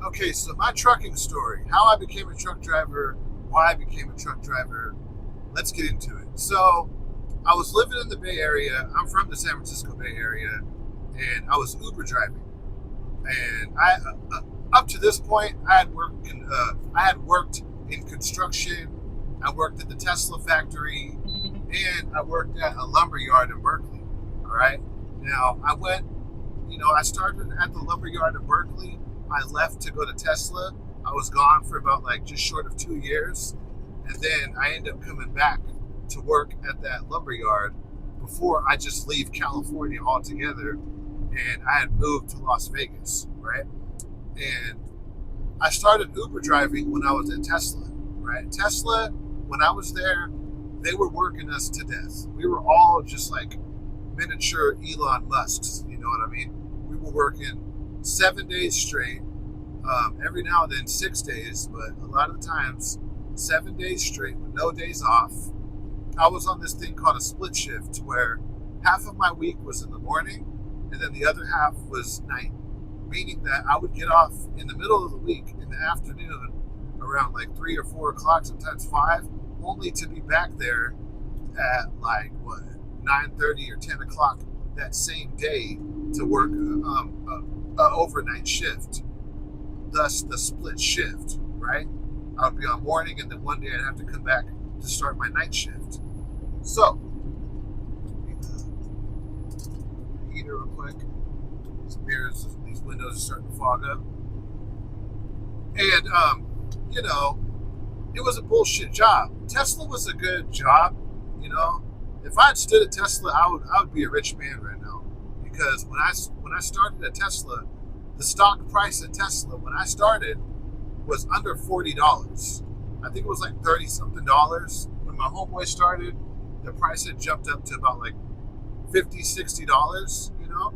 Okay, so my trucking story, how I became a truck driver, why I became a truck driver, let's get into it. So, I was living in the Bay Area. I'm from the San Francisco Bay Area, and I was Uber driving. And up to this point, I had worked in construction. I worked at the Tesla factory, and I worked at a lumber yard in Berkeley. All right. Now I started at the lumber yard in Berkeley. I left to go to Tesla. I was gone for about like just short of 2 years, and then I ended up coming back to work at that lumber yard before I just leave California altogether. And I had moved to Las Vegas, right? And I started Uber driving when I was at Tesla, right? Tesla, when I was there, they were working us to death. We were all just like miniature Elon Musks, you know what I mean? We were working 7 days straight, every now and then 6 days, but a lot of the times 7 days straight with no days off. I was on this thing called a split shift where half of my week was in the morning and then the other half was night, meaning that I would get off in the middle of the week in the afternoon around like 3 or 4 o'clock, sometimes 5, only to be back there at like 9:30 or 10 o'clock that same day to work a overnight shift. Thus the split shift, right? I would be on morning and then one day I'd have to come back to start my night shift. So, heater real quick. These windows are starting to fog up. And, it was a bullshit job. Tesla was a good job, you know. If I had stood at Tesla, I would be a rich man right now. Because when I started at Tesla, the stock price at Tesla when I started was under $40. I think it was like 30 something dollars. When my homeboy started, the price had jumped up to about like $50, $60, you know.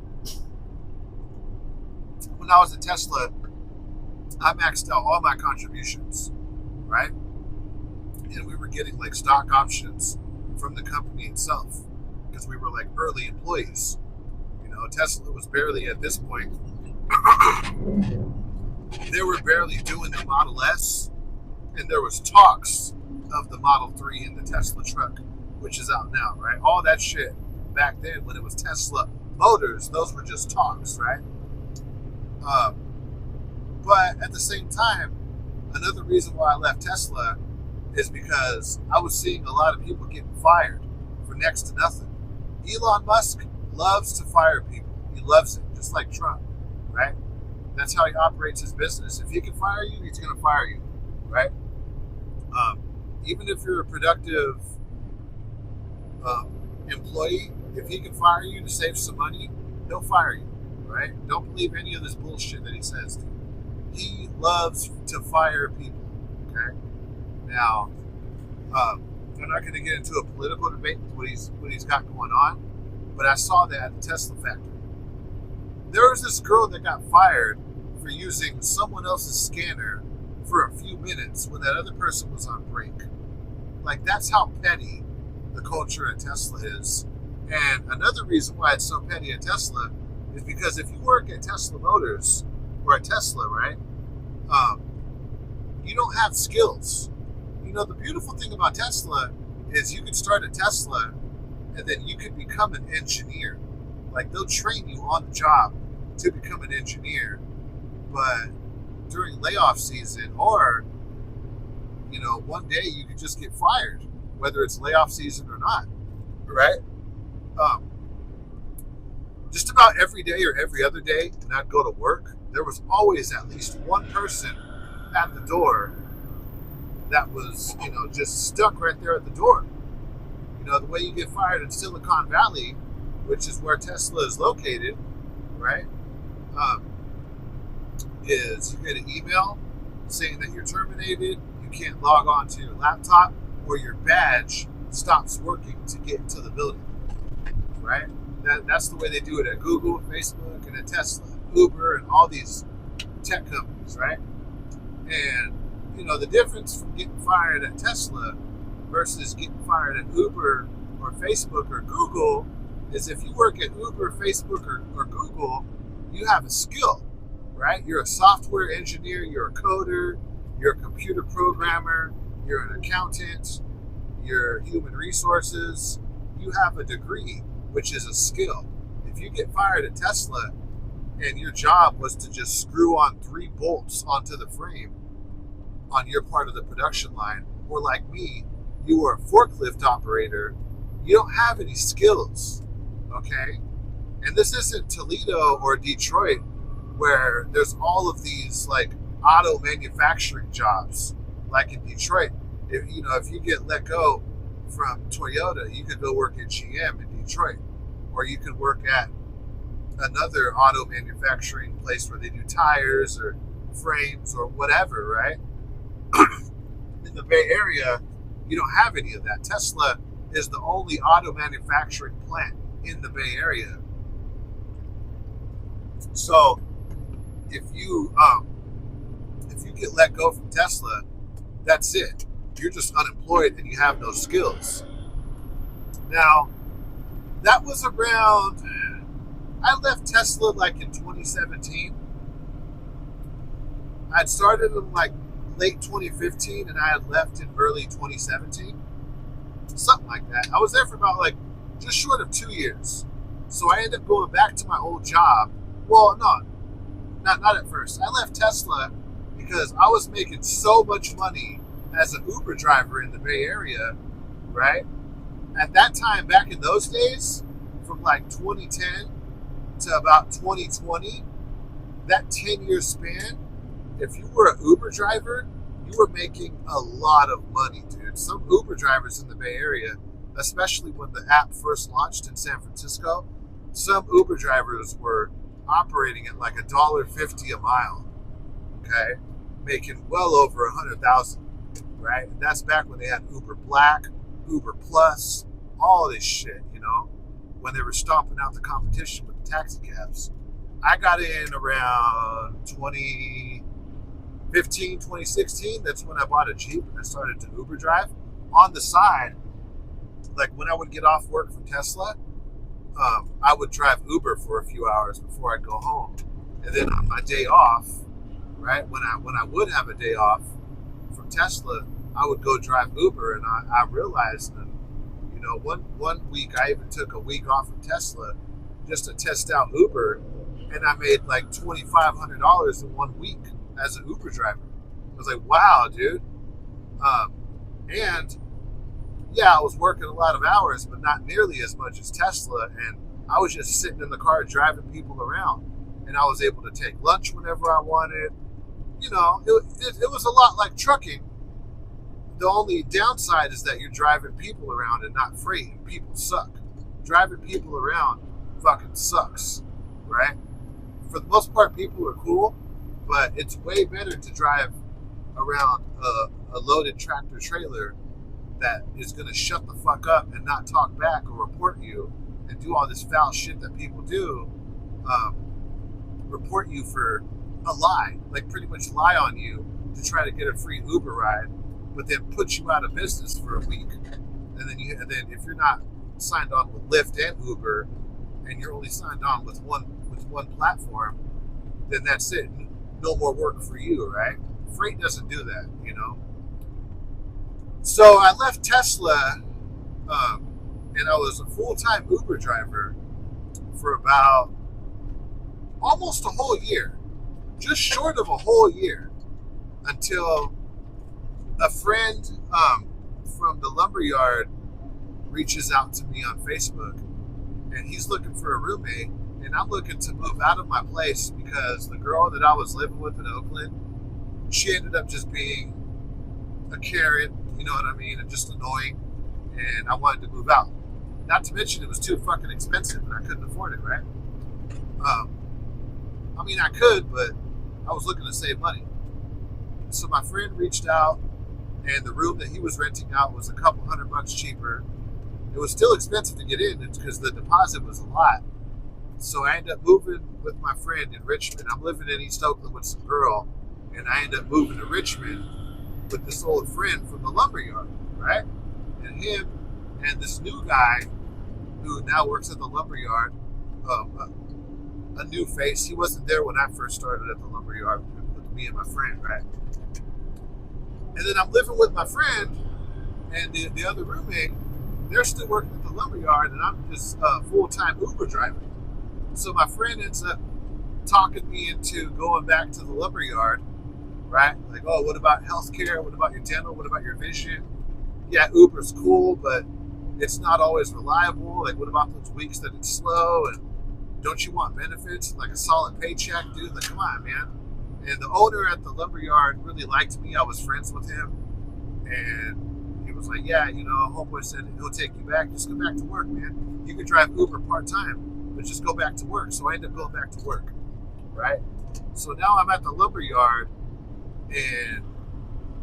When I was at Tesla, I maxed out all my contributions, right? And we were getting like stock options from the company itself because we were like early employees. You know, Tesla was barely at this point. They were barely doing the Model S, and there was talks of the Model 3 in the Tesla truck, which is out now, right? All that shit back then when it was Tesla Motors, those were just talks, right? But at the same time, another reason why I left Tesla is because I was seeing a lot of people getting fired for next to nothing. Elon Musk loves to fire people. He loves it, just like Trump, right? That's how he operates his business. If he can fire you, he's going to fire you, right? Even if you're a productive employee, if he can fire you to save some money, he'll fire you, right? Don't believe any of this bullshit that he says. He loves to fire people, okay? Now, I'm not going to get into a political debate with what he's got going on, but I saw that at the Tesla factory. There was this girl that got fired for using someone else's scanner for a few minutes when that other person was on break. Like, that's how petty the culture at Tesla is. And another reason why it's so petty at Tesla is because if you work at Tesla Motors or at Tesla, right, you don't have skills. You know, the beautiful thing about Tesla is you can start a Tesla and then you can become an engineer. Like, they'll train you on the job to become an engineer. But during layoff season or, one day you could just get fired, whether it's layoff season or not, right? Just about every day or every other day when I'd go to work, there was always at least one person at the door that was, just stuck right there at the door. The way you get fired in Silicon Valley, which is where Tesla is located, right, is you get an email saying that you're terminated, you can't log on to your laptop, or your badge stops working to get into the building, right? That's the way they do it at Google, Facebook, and at Tesla, Uber, and all these tech companies, right? And, the difference from getting fired at Tesla versus getting fired at Uber or Facebook or Google is if you work at Uber, Facebook, or Google, you have a skill, right? You're a software engineer, you're a coder, you're a computer programmer, you're an accountant, you're human resources. You have a degree, which is a skill. If you get fired at Tesla and your job was to just screw on 3 bolts onto the frame on your part of the production line, or like me, you were a forklift operator, you don't have any skills, okay? And this isn't Toledo or Detroit where there's all of these like auto manufacturing jobs. Like in Detroit, if you get let go from Toyota, you could go work at GM in Detroit, or you could work at another auto manufacturing place where they do tires or frames or whatever, right? In the Bay Area, you don't have any of that. Tesla is the only auto manufacturing plant in the Bay Area. So if you get let go from Tesla, that's it. You're just unemployed and you have no skills. Now, that was around, I left Tesla like in 2017. I'd started in like late 2015 and I had left in early 2017. Something like that. I was there for about like just short of 2 years. So I ended up going back to my old job. Well, no, not at first. I left Tesla because I was making so much money as an Uber driver in the Bay Area, right? At that time, back in those days, from like 2010 to about 2020, that 10-year span, if you were an Uber driver, you were making a lot of money, dude. Some Uber drivers in the Bay Area, especially when the app first launched in San Francisco, some Uber drivers were operating at like $1.50 a mile, okay? Making well over 100,000, right? And that's back when they had Uber Black, Uber Plus, all this shit, when they were stomping out the competition with the taxi cabs. I got in around 2015, 2016. That's when I bought a Jeep and I started to Uber drive. On the side, like when I would get off work from Tesla, I would drive Uber for a few hours before I'd go home. And then on my day off, right, when I would have a day off from Tesla, I would go drive Uber. And I realized that, one week I even took a week off from Tesla just to test out Uber, and I made like $2,500 in 1 week as an Uber driver. I was like, wow, dude. And yeah, I was working a lot of hours, but not nearly as much as Tesla. And I was just sitting in the car driving people around, and I was able to take lunch whenever I wanted. It was a lot like trucking. The only downside is that you're driving people around and not freight, and people suck. Driving people around fucking sucks, right? For the most part, people are cool, but it's way better to drive around a loaded tractor trailer that is going to shut the fuck up and not talk back or report you and do all this foul shit that people do, report you for a lie, like pretty much lie on you to try to get a free Uber ride, but then put you out of business for a week. And then if you're not signed on with Lyft and Uber, and you're only signed on with one platform, then that's it. No more work for you, right? Freight doesn't do that, So I left Tesla, and I was a full-time Uber driver for about almost a whole year, just short of a whole year, until a friend from the lumberyard reaches out to me on Facebook, and he's looking for a roommate, and I'm looking to move out of my place because the girl that I was living with in Oakland, she ended up just being a Karen, you know what I mean, and just annoying, and I wanted to move out. Not to mention it was too fucking expensive and I couldn't afford it, right? I could, but I was looking to save money. So my friend reached out, and the room that he was renting out was a couple $100 cheaper. It was still expensive to get in because the deposit was a lot. So I ended up moving with my friend in Richmond. I'm living in East Oakland with some girl, and I ended up moving to Richmond with this old friend from the lumberyard, right? And him and this new guy who now works at the lumberyard, a new face. He wasn't there when I first started at the lumberyard with me and my friend, right? And then I'm living with my friend and the other roommate. They're still working at the lumberyard, and I'm just a full-time Uber driver. So my friend ends up talking me into going back to the lumberyard, right? Like, oh, what about healthcare? What about your dental? What about your vision? Yeah, Uber's cool, but it's not always reliable. Like, what about those weeks that it's slow? And don't you want benefits, like a solid paycheck, dude? Like, come on, man. And the owner at the lumberyard really liked me. I was friends with him, and he was like, yeah, you know, homeboy said he'll take you back. Just go back to work, man. You can drive Uber part-time, but just go back to work. So I ended up going back to work, right? So now I'm at the lumberyard, and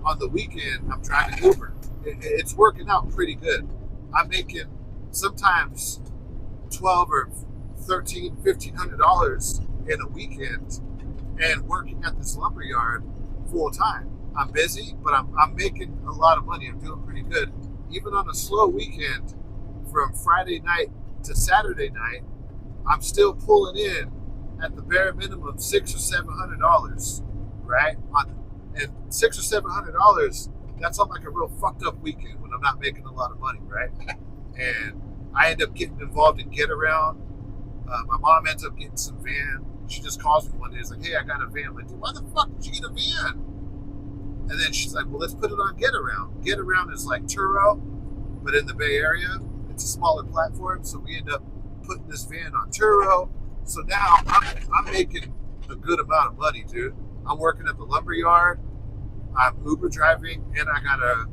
on the weekend, I'm driving Uber. It's working out pretty good. I'm making sometimes $1,200 or $1,300, $1,500 in a weekend, and working at this lumberyard full time. I'm busy, but I'm making a lot of money. I'm doing pretty good. Even on a slow weekend, from Friday night to Saturday night, I'm still pulling in at the bare minimum $600 or $700, right? And $600 or $700, that's on like a real fucked up weekend when I'm not making a lot of money, right? And I end up getting involved in Get Around. My mom ends up getting some van. She just calls me one day. It's like, hey, I got a van. I'm like, dude, why the fuck did you get a van? And then she's like, well, let's put it on Get Around. Get Around is like Turo, but in the Bay Area. It's a smaller platform, so we end up putting this van on Turo. So now I'm making a good amount of money, dude. I'm working at the lumberyard. I'm Uber driving, and I got a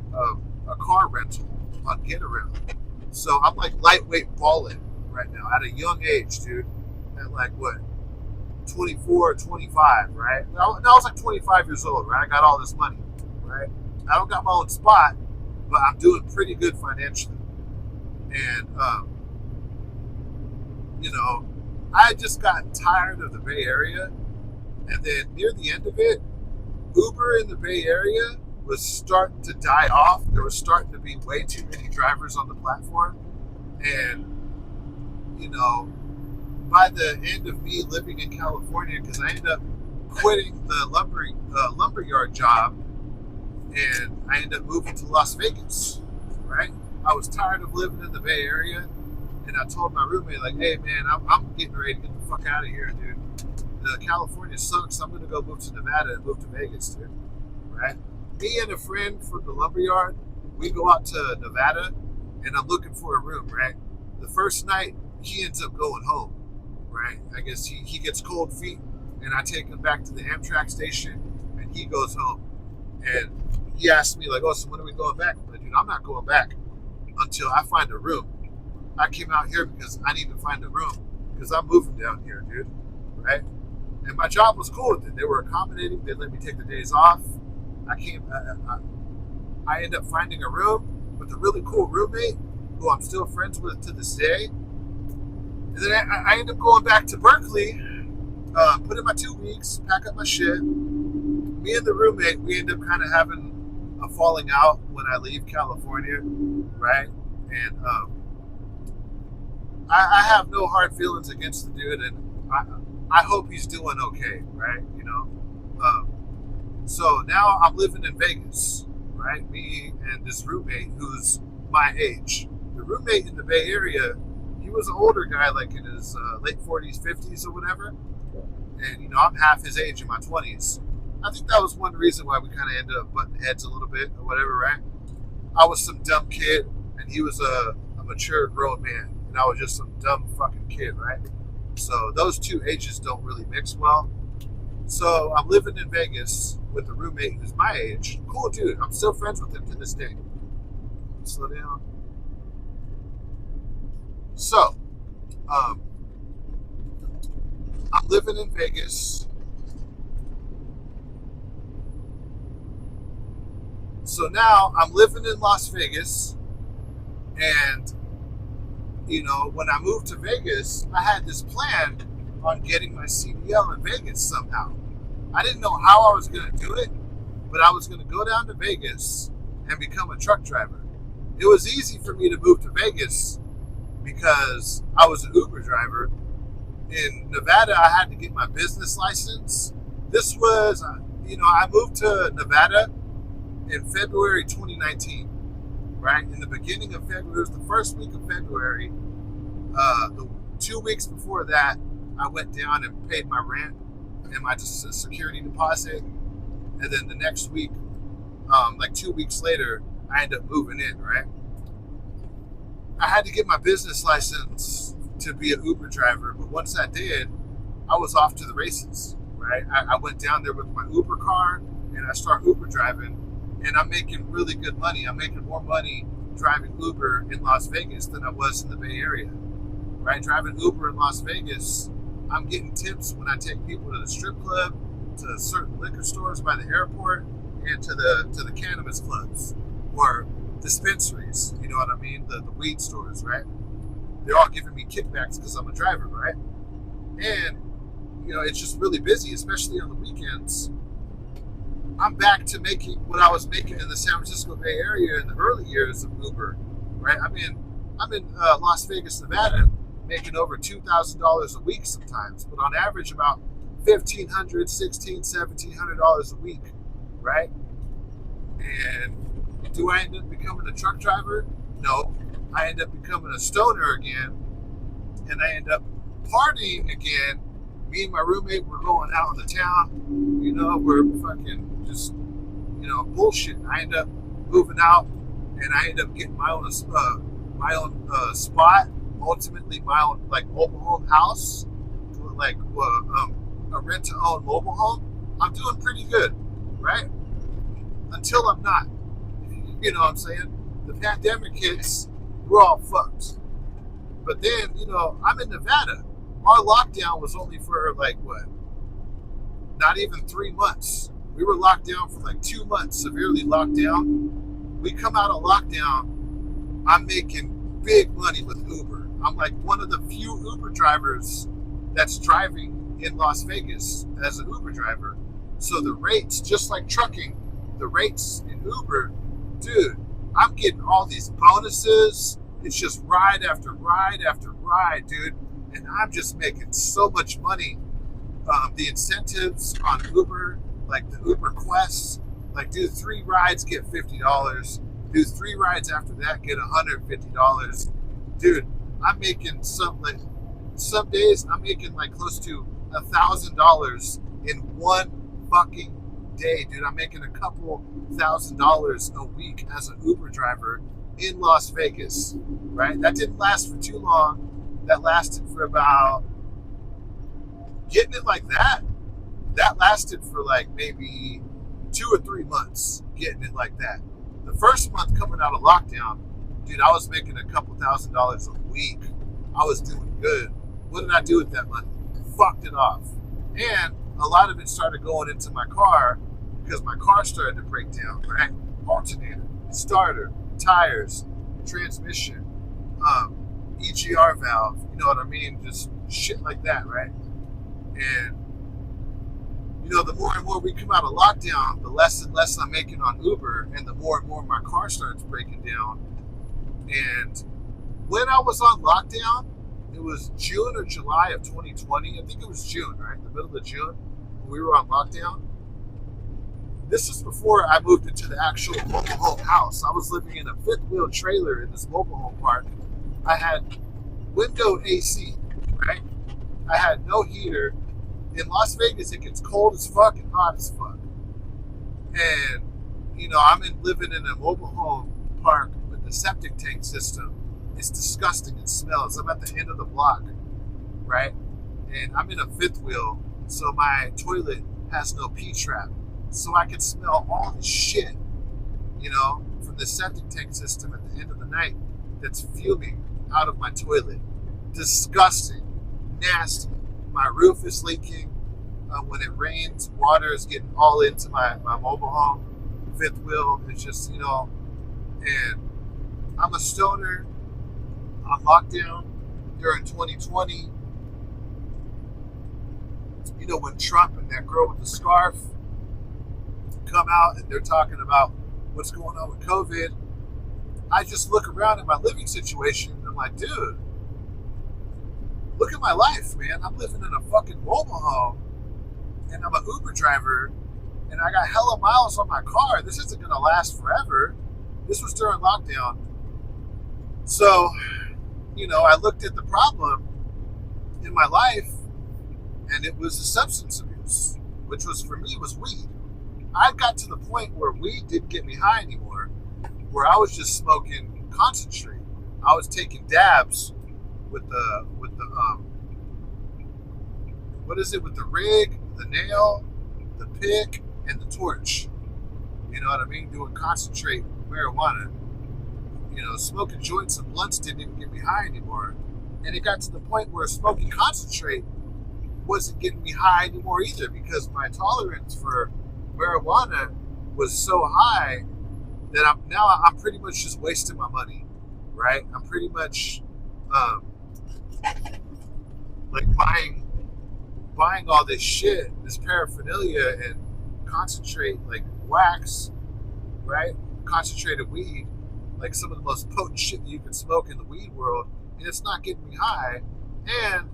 car rental on Get Around. So I'm like lightweight balling right now at a young age, dude. At like what, 24 or 25, right? I was like 25 years old, right? I got all this money, right? I don't got my own spot, but I'm doing pretty good financially. And, you know, I just got tired of the Bay Area. And then near the end of it, Uber in the Bay Area was starting to die off. There was starting to be way too many drivers on the platform. And, you know, by the end of me living in California, because I ended up quitting the lumberyard job, and I ended up moving to Las Vegas, right? I was tired of living in the Bay Area, and I told my roommate, like, hey, man, I'm getting ready to get the fuck out of here, dude. California sucks. I'm going to go move to Nevada and move to Vegas, dude, right? Me and a friend from the lumberyard, we go out to Nevada, and I'm looking for a room, right? The first night, he ends up going home, right? I guess he gets cold feet, and I take him back to the Amtrak station, and he goes home. And he asked me, like, oh, so when are we going back? I'm like, dude, I'm not going back until I find a room. I came out here because I need to find a room, because I'm moving down here, dude, right? And my job was cool with it. They were accommodating. They let me take the days off. I ended up finding a room with a really cool roommate who I'm still friends with to this day. And then I ended up going back to Berkeley, put in my 2 weeks, pack up my shit. Me and the roommate, we ended up kind of having a falling out when I leave California, right? And I have no hard feelings against the dude, and I hope he's doing okay, right? You know, so now I'm living in Vegas, right? Me and this roommate who's my age. The roommate in the Bay Area, he was an older guy, like in his late 40s, 50s, or whatever. And, you know, I'm half his age in my 20s. I think that was one reason why we kind of ended up butting heads a little bit or whatever, right? I was some dumb kid, and he was a mature grown man, and I was just some dumb fucking kid, right? So those two ages don't really mix well. So I'm living in Vegas with a roommate who's my age. Cool dude. I'm still friends with him to this day. Slow down. So, I'm living in Vegas. So now I'm living in Las Vegas, and you know, when I moved to Vegas, I had this plan on getting my CDL in Vegas somehow. I didn't know how I was going to do it, but I was going to go down to Vegas and become a truck driver. It was easy for me to move to Vegas because I was an Uber driver, in Nevada, I had to get my business license. This was, I moved to Nevada in February 2019, right? In the beginning of February, it was the first week of February. The 2 weeks before that, I went down and paid my rent and my security deposit. And then the next week, like 2 weeks later, I ended up moving in, right? I had to get my business license to be an Uber driver, but once I did, I was off to the races, right? I went down there with my Uber car and I started Uber driving, and I'm making really good money. I'm making more money driving Uber in Las Vegas than I was in the Bay Area, right? Driving Uber in Las Vegas, I'm getting tips when I take people to the strip club, to certain liquor stores by the airport, and to the cannabis clubs or dispensaries, you know what I mean? The weed stores, right? They're all giving me kickbacks because I'm a driver, right? And, it's just really busy, especially on the weekends. I'm back to making what I was making in the San Francisco Bay Area in the early years of Uber, right? I'm in Las Vegas, Nevada, making over $2,000 a week sometimes, but on average about $1,500, $1,600, $1,700 a week, right? And do I end up becoming a truck driver? No. I end up becoming a stoner again, and I end up partying again. Me and my roommate were going out in the town, we're fucking just, bullshitting. I end up moving out, and I end up getting my own spot, ultimately my own, like, mobile home house, like, a rent-to-own mobile home. I'm doing pretty good, right? Until I'm not. You know what I'm saying? The pandemic hits, we're all fucked. But then, I'm in Nevada. Our lockdown was only for not even 3 months. We were locked down for 2 months, severely locked down. We come out of lockdown, I'm making big money with Uber. I'm like one of the few Uber drivers that's driving in Las Vegas as an Uber driver. So the rates, just like trucking, the rates in Uber, dude, I'm getting all these bonuses. It's just ride after ride after ride, dude. And I'm just making so much money. The incentives on Uber, like the Uber Quest, do 3 rides, get $50. Do 3 rides after that, get $150. Dude, I'm making some days I'm making close to $1,000 in one fucking day, dude. I'm making a couple $1,000s a week as an Uber driver in Las Vegas, right? That didn't last for too long. That lasted for about, getting it like that, that lasted for maybe 2 or 3 months, getting it like that. The first month coming out of lockdown, dude, I was making a couple $1,000s a week. I was doing good. What did I do with that money? Fucked it off. And a lot of it started going into my car because my car started to break down, right? Alternator, starter, tires, transmission, EGR valve, you know what I mean? Just shit like that, right? And, the more and more we come out of lockdown, the less and less I'm making on Uber, and the more and more my car starts breaking down. And when I was on lockdown, it was June or July of 2020. I think it was June, right? The middle of June, we were on lockdown. This was before I moved into the actual mobile home house. I was living in a 5th-wheel trailer in this mobile home park. I had window AC, right? I had no heater. In Las Vegas, it gets cold as fuck and hot as fuck. And, I'm living in a mobile home park with the septic tank system. It's disgusting. It smells. I'm at the end of the block, right? And I'm in a 5th wheel, so my toilet has no P-trap. So I can smell all the shit, from the septic tank system at the end of the night that's fuming out of my toilet. Disgusting. Nasty. My roof is leaking. When it rains, water is getting all into my mobile home. 5th wheel. It's just, and I'm a stoner. I'm locked down during 2020. When Trump and that girl with the scarf come out and they're talking about what's going on with COVID, I just look around at my living situation and I'm like, dude, look at my life, man. I'm living in a fucking mobile home, and I'm an Uber driver, and I got hella miles on my car. This isn't gonna last forever. This was during lockdown. So, I looked at the problem in my life, and it was the substance abuse, which was, for me, was weed. I got to the point where weed didn't get me high anymore, where I was just smoking concentrate. I was taking dabs with the what is it, with the rig, the nail, the pick, and the torch. You know what I mean? Doing concentrate marijuana. Smoking joints and blunts didn't even get me high anymore. And it got to the point where smoking concentrate wasn't getting me high anymore either, because my tolerance for marijuana was so high that I'm pretty much just wasting my money, right? I'm pretty much like buying all this shit, this paraphernalia, and concentrate, like wax, right? Concentrated weed, like some of the most potent shit that you can smoke in the weed world, and it's not getting me high. And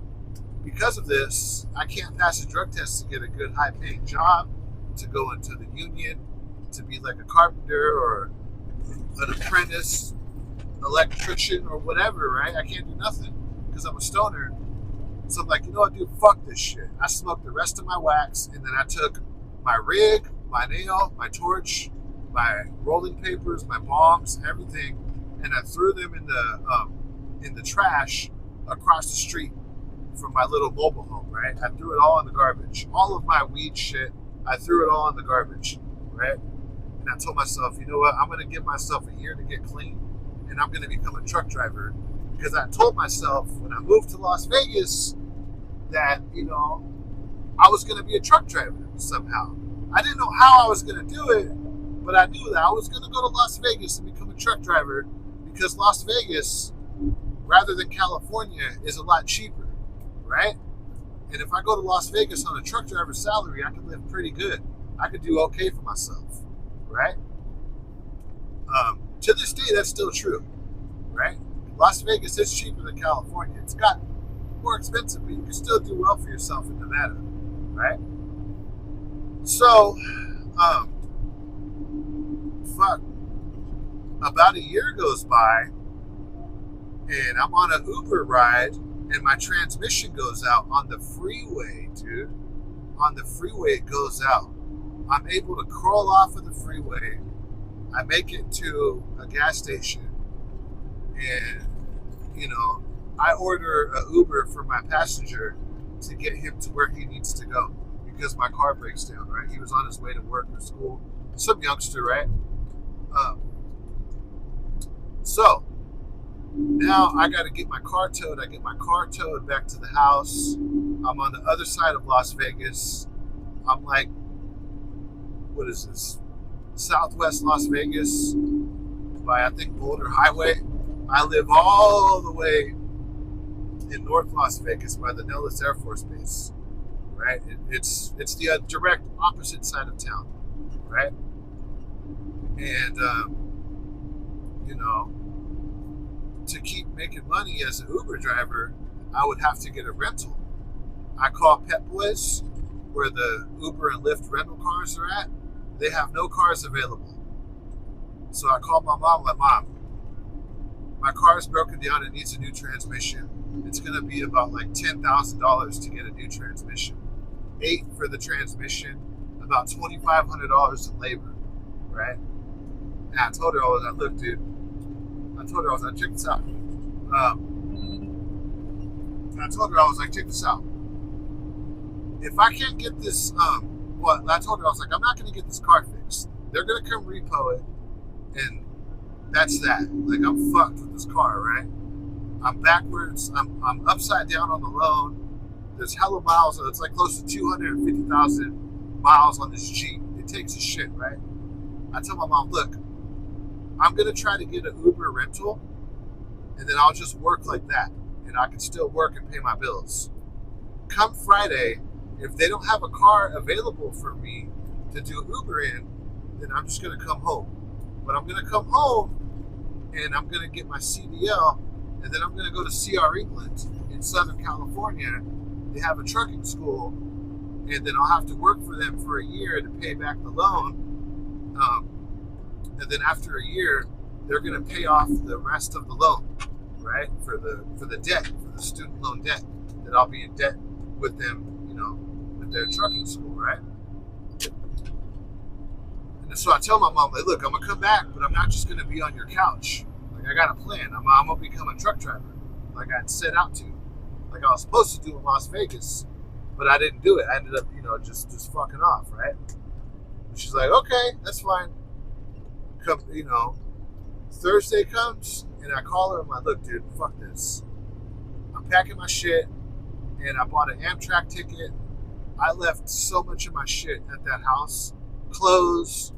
because of this, I can't pass a drug test to get a good high-paying job, to go into the union, to be like a carpenter or an apprentice, electrician, or whatever, right? I can't do nothing because I'm a stoner. So I'm like, you know what, dude, fuck this shit. I smoked the rest of my wax, and then I took my rig, my nail, my torch, my rolling papers, my bongs, everything, and I threw them in the trash across the street from my little mobile home, right? I threw it all in the garbage. All of my weed shit, I threw it all in the garbage, right? And I told myself, you know what, I'm going to give myself a year to get clean, and I'm going to become a truck driver. Because I told myself when I moved to Las Vegas that, I was going to be a truck driver somehow. I didn't know how I was going to do it, but I knew that I was going to go to Las Vegas and become a truck driver, because Las Vegas, rather than California, is a lot cheaper, right? And if I go to Las Vegas on a truck driver salary, I can live pretty good. I could do okay for myself, right? To this day, that's still true, right? Las Vegas is cheaper than California. It's gotten more expensive, but you can still do well for yourself in Nevada, right? So, about a year goes by, and I'm on an Uber ride, and my transmission goes out on the freeway, dude. On the freeway, it goes out. I'm able to crawl off of the freeway. I make it to a gas station, and, I order an Uber for my passenger to get him to where he needs to go, because my car breaks down, right? He was on his way to work or school. Some youngster, right? So now I got to get my car towed. I get my car towed back to the house. I'm on the other side of Las Vegas. I'm like, what is this? Southwest Las Vegas by, I think, Boulder Highway. I live all the way in North Las Vegas by the Nellis Air Force Base, right? It's the direct opposite side of town, right? And, to keep making money as an Uber driver, I would have to get a rental. I call Pep Boys, where the Uber and Lyft rental cars are at. They have no cars available. So I called my mom, like, Mom, my car is broken down. It needs a new transmission. It's going to be about like $10,000 to get a new transmission. $8,000 for the transmission, about $2,500 in labor, right? And I told her, I was like, look, dude, check this out. Check this out. If I can't get this, I told her, I was like, I'm not going to get this car fixed. They're going to come repo it, and that's that. Like, I'm fucked with this car, right? I'm backwards. I'm upside down on the loan. There's hella miles. It's like close to 250,000 miles on this Jeep. It takes a shit, right? I tell my mom, look, I'm going to try to get an Uber rental, and then I'll just work like that, and I can still work and pay my bills. Come Friday, if they don't have a car available for me to do Uber in, then I'm just going to come home. But I'm going to come home, and I'm going to get my CDL, and then I'm going to go to CR England, in Southern California, they have a trucking school, and then I'll have to work for them for a year to pay back the loan. And then after a year, they're going to pay off the rest of the loan, right? For the debt, for the student loan debt, that I'll be in debt with them, with their trucking school, right? And so I tell my mom, like, look, I'm gonna come back, but I'm not just gonna be on your couch. Like, I got a plan. I'm gonna become a truck driver, like I'd set out to, like I was supposed to do in Las Vegas, but I didn't do it. I ended up, just fucking off, right? And she's like, okay, that's fine. Come, Thursday comes, and I call her. I'm like, look, dude, fuck this. I'm packing my shit, and I bought an Amtrak ticket. I left so much of my shit at that house, clothes,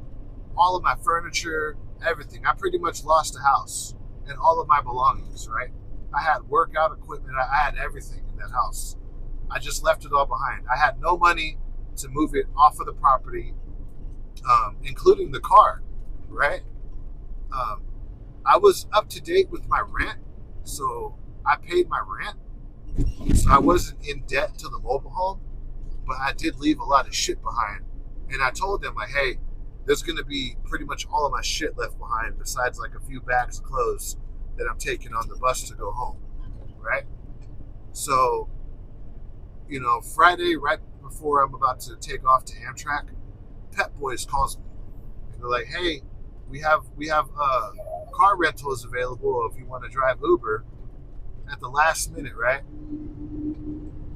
all of my furniture, everything. I pretty much lost the house and all of my belongings, right? I had workout equipment. I had everything in that house. I just left it all behind. I had no money to move it off of the property, including the car, right? I was up to date with my rent, so I paid my rent. So I wasn't in debt to the mobile home, but I did leave a lot of shit behind. And I told them, like, hey, there's going to be pretty much all of my shit left behind, besides like a few bags of clothes that I'm taking on the bus to go home, right? So, Friday, right before I'm about to take off to Amtrak, Pep Boys calls me. And they're like, hey, we have car rentals available if you want to drive Uber. At the last minute, right?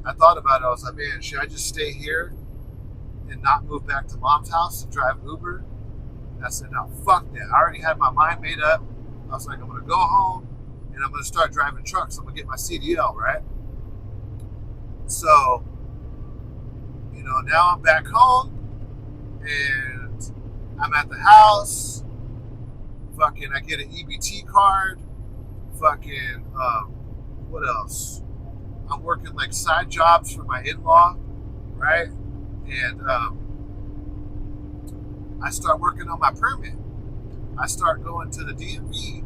I thought about it. I was like, man, should I just stay here and not move back to mom's house and drive Uber? And I said, no, fuck that. I already had my mind made up. I was like, I'm going to go home and I'm going to start driving trucks. I'm going to get my CDL, right? So, now I'm back home and I'm at the house. Fucking, I get an EBT card. Fucking, what else? I'm working like side jobs for my in-law, right? And I start working on my permit. I start going to the DMV,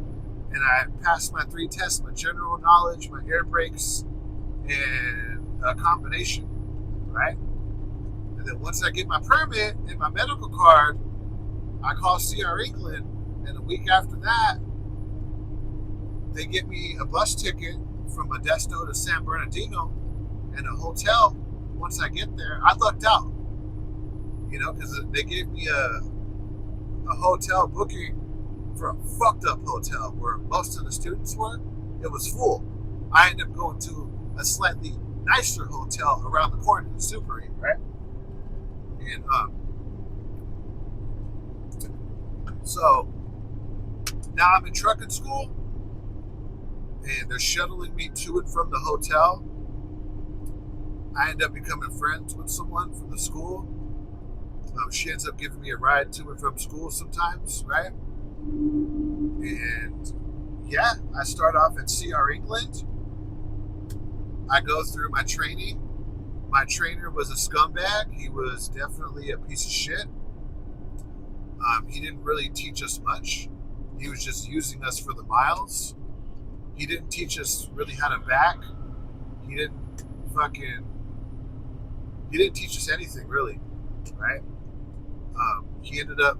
and I pass my 3 tests: my general knowledge, my air brakes, and a combination, right? And then once I get my permit and my medical card, I call CR England, and a week after that, they get me a bus ticket from Modesto to San Bernardino and a hotel. Once I get there, I lucked out, because they gave me a hotel booking for a fucked up hotel where most of the students were. It was full. I ended up going to a slightly nicer hotel around the corner, the Super 8, right? And so now I'm in trucking school, and they're shuttling me to and from the hotel. I end up becoming friends with someone from the school. She ends up giving me a ride to and from school sometimes, right? And yeah, I start off at CR England. I go through my training. My trainer was a scumbag. He was definitely a piece of shit. He didn't really teach us much. He was just using us for the miles. He didn't teach us really how to back. He didn't teach us anything really, right? He ended up,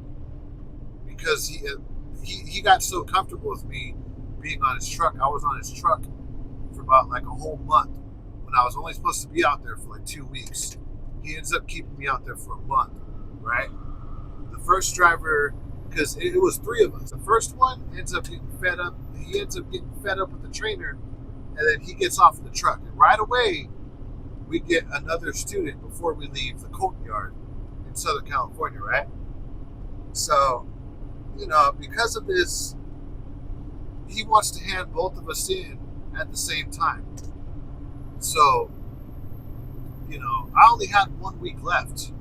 because he got so comfortable with me being on his truck. I was on his truck for about like a whole month when I was only supposed to be out there for like 2 weeks. He ends up keeping me out there for a month, right? The first driver, because it was 3 of us. The first one ends up getting fed up. He ends up getting fed up with the trainer, and then he gets off the truck. And right away, we get another student before we leave the Colton Yard in Southern California, right? So, because of this, he wants to hand both of us in at the same time. So, I only had 1 week left,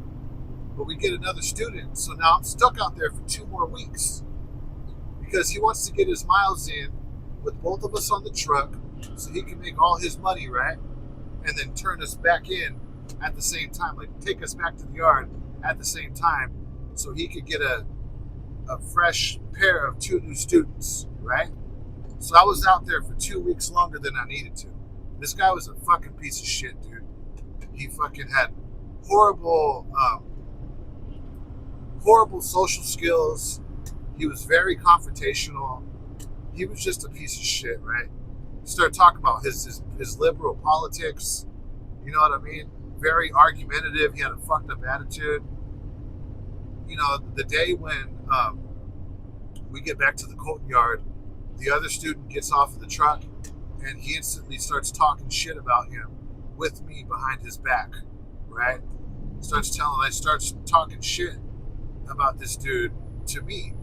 but we get another student. So now I'm stuck out there for 2 more weeks because he wants to get his miles in with both of us on the truck so he can make all his money, right? And then turn us back in at the same time, like take us back to the yard at the same time so he could get a fresh pair of 2 new students, right? So I was out there for 2 weeks longer than I needed to. This guy was a fucking piece of shit, dude. He fucking had horrible, horrible social skills. He was very confrontational. He was just a piece of shit, right? He started talking about his liberal politics. You know what I mean? Very argumentative. He had a fucked up attitude. You know, the day when we get back to the Colton yard, the other student gets off of the truck and he instantly starts talking shit about him with me behind his back, right? Starts talking shit about this dude to me.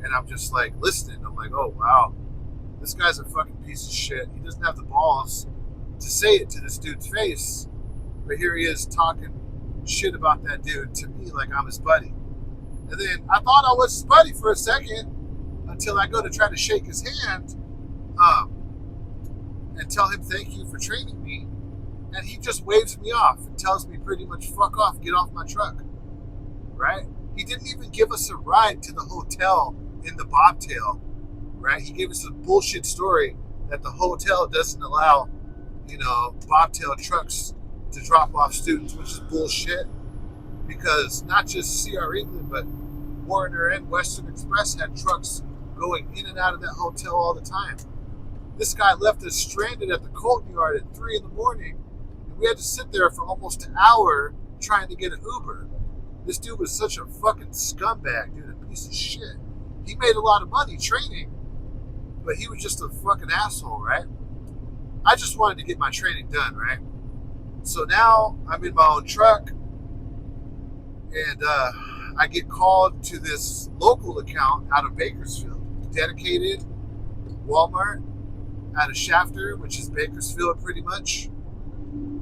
And I'm just like listening. I'm like, oh, wow, this guy's a fucking piece of shit. He doesn't have the balls to say it to this dude's face. But here he is talking shit about that dude to me like I'm his buddy. And then I thought I was his buddy for a second until I go to try to shake his hand and tell him thank you for training me. And he just waves me off and tells me pretty much, fuck off, get off my truck. Right? He didn't even give us a ride to the hotel in the Bobtail. Right? He gave us a bullshit story that the hotel doesn't allow, you know, Bobtail trucks to drop off students, which is bullshit. Because not just CR England, but Warner and Western Express had trucks going in and out of that hotel all the time. This guy left us stranded at the Colton yard at 3 in the morning. And we had to sit there for almost an hour trying to get an Uber. This dude was such a fucking scumbag, dude, a piece of shit. He made a lot of money training, but he was just a fucking asshole, right? I just wanted to get my training done, right? So now I'm in my own truck, and I get called to this local account out of Bakersfield, dedicated Walmart out of Shafter, which is Bakersfield pretty much.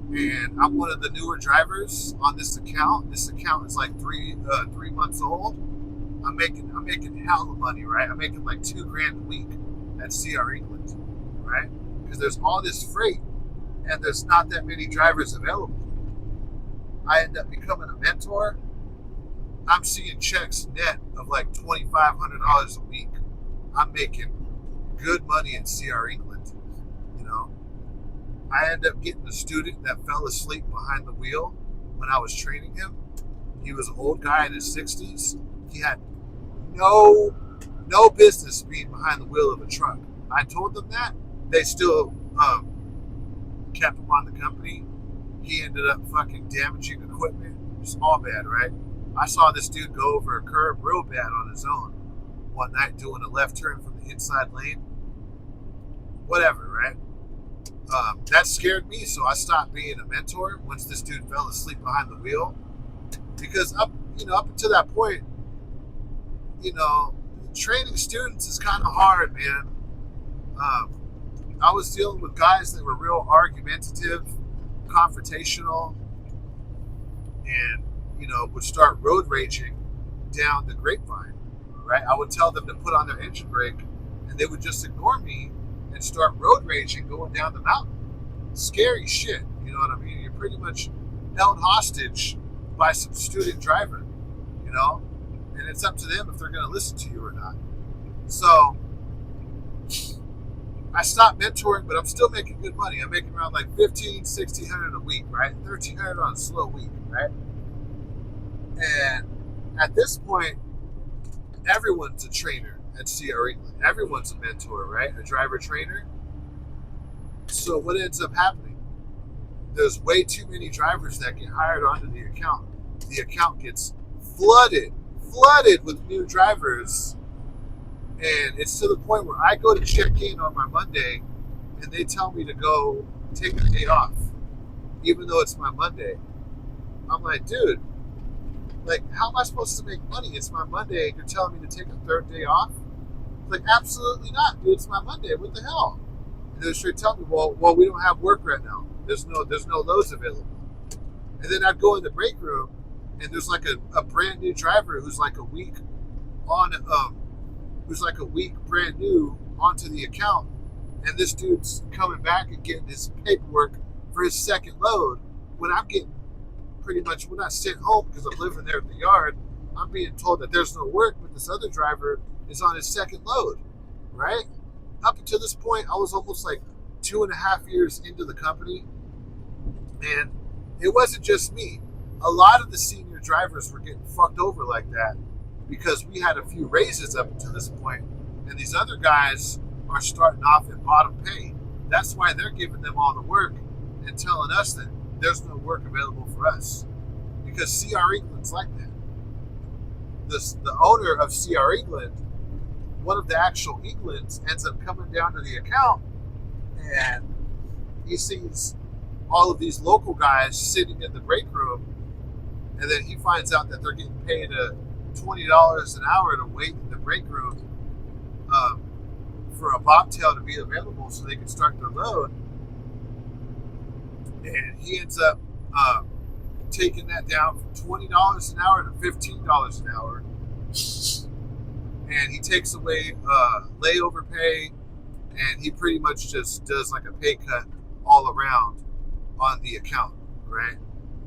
And I'm one of the newer drivers on this account. This account is like 3 months old. I'm making hell of money, right? I'm making like $2,000 a week at CR England, right? Because there's all this freight and there's not that many drivers available. I end up becoming a mentor. I'm seeing checks net of like $2,500 a week. I'm making good money at CR England, you know. I end up getting a student that fell asleep behind the wheel when I was training him. He was an old guy in his 60s. He had no business being behind the wheel of a truck. I told them that. They still kept him on the company. He ended up fucking damaging equipment. It's all bad, right? I saw this dude go over a curb real bad on his own one night doing a left turn from the inside lane. Whatever, right? That scared me, so I stopped being a mentor once this dude fell asleep behind the wheel. Because up until that point, you know, training students is kind of hard, man. I was dealing with guys that were real argumentative, confrontational, and, you know, would start road raging down the grapevine, right? I would tell them to put on their engine brake, and they would just ignore me and start road raging going down the mountain. Scary shit, you know what I mean? You're pretty much held hostage by some student driver, you know? And it's up to them if they're going to listen to you or not. So I stopped mentoring, but I'm still making good money. I'm making around like $1,500, $1,600 a week, right? $1,300 on a slow week, right? And at this point, everyone's a trainer at CR England. Everyone's a mentor, right? A driver trainer. So what ends up happening? There's way too many drivers that get hired onto the account. The account gets flooded with new drivers. And it's to the point where I go to check in on my Monday and they tell me to go take the day off, even though it's my Monday. I'm like, dude, like, how am I supposed to make money? It's my Monday and you're telling me to take a third day off? Like, absolutely not, dude. It's my Monday. What the hell? And they're straight telling me, well, we don't have work right now. There's no loads available. And then I'd go in the break room and there's like a brand new driver who's like a week brand new onto the account, and this dude's coming back and getting his paperwork for his second load when I'm getting pretty much, when I sent home because I'm living there at the yard, I'm being told that there's no work, but this other driver is on his second load, right? Up until this point, I was almost like 2.5 years into the company, and it wasn't just me. A lot of the senior drivers were getting fucked over like that because we had a few raises up to this point, and these other guys are starting off at bottom pay. That's why they're giving them all the work and telling us that there's no work available for us, because CR England's like that. The owner of CR England, one of the actual Englands, ends up coming down to the account, and he sees all of these local guys sitting in the break room, and then he finds out that they're getting paid $20 an hour to wait in the break room for a bobtail to be available so they can start their load. And he ends up taking that down from $20 an hour to $15 an hour. And he takes away layover pay, and he pretty much just does like a pay cut all around on the account, right?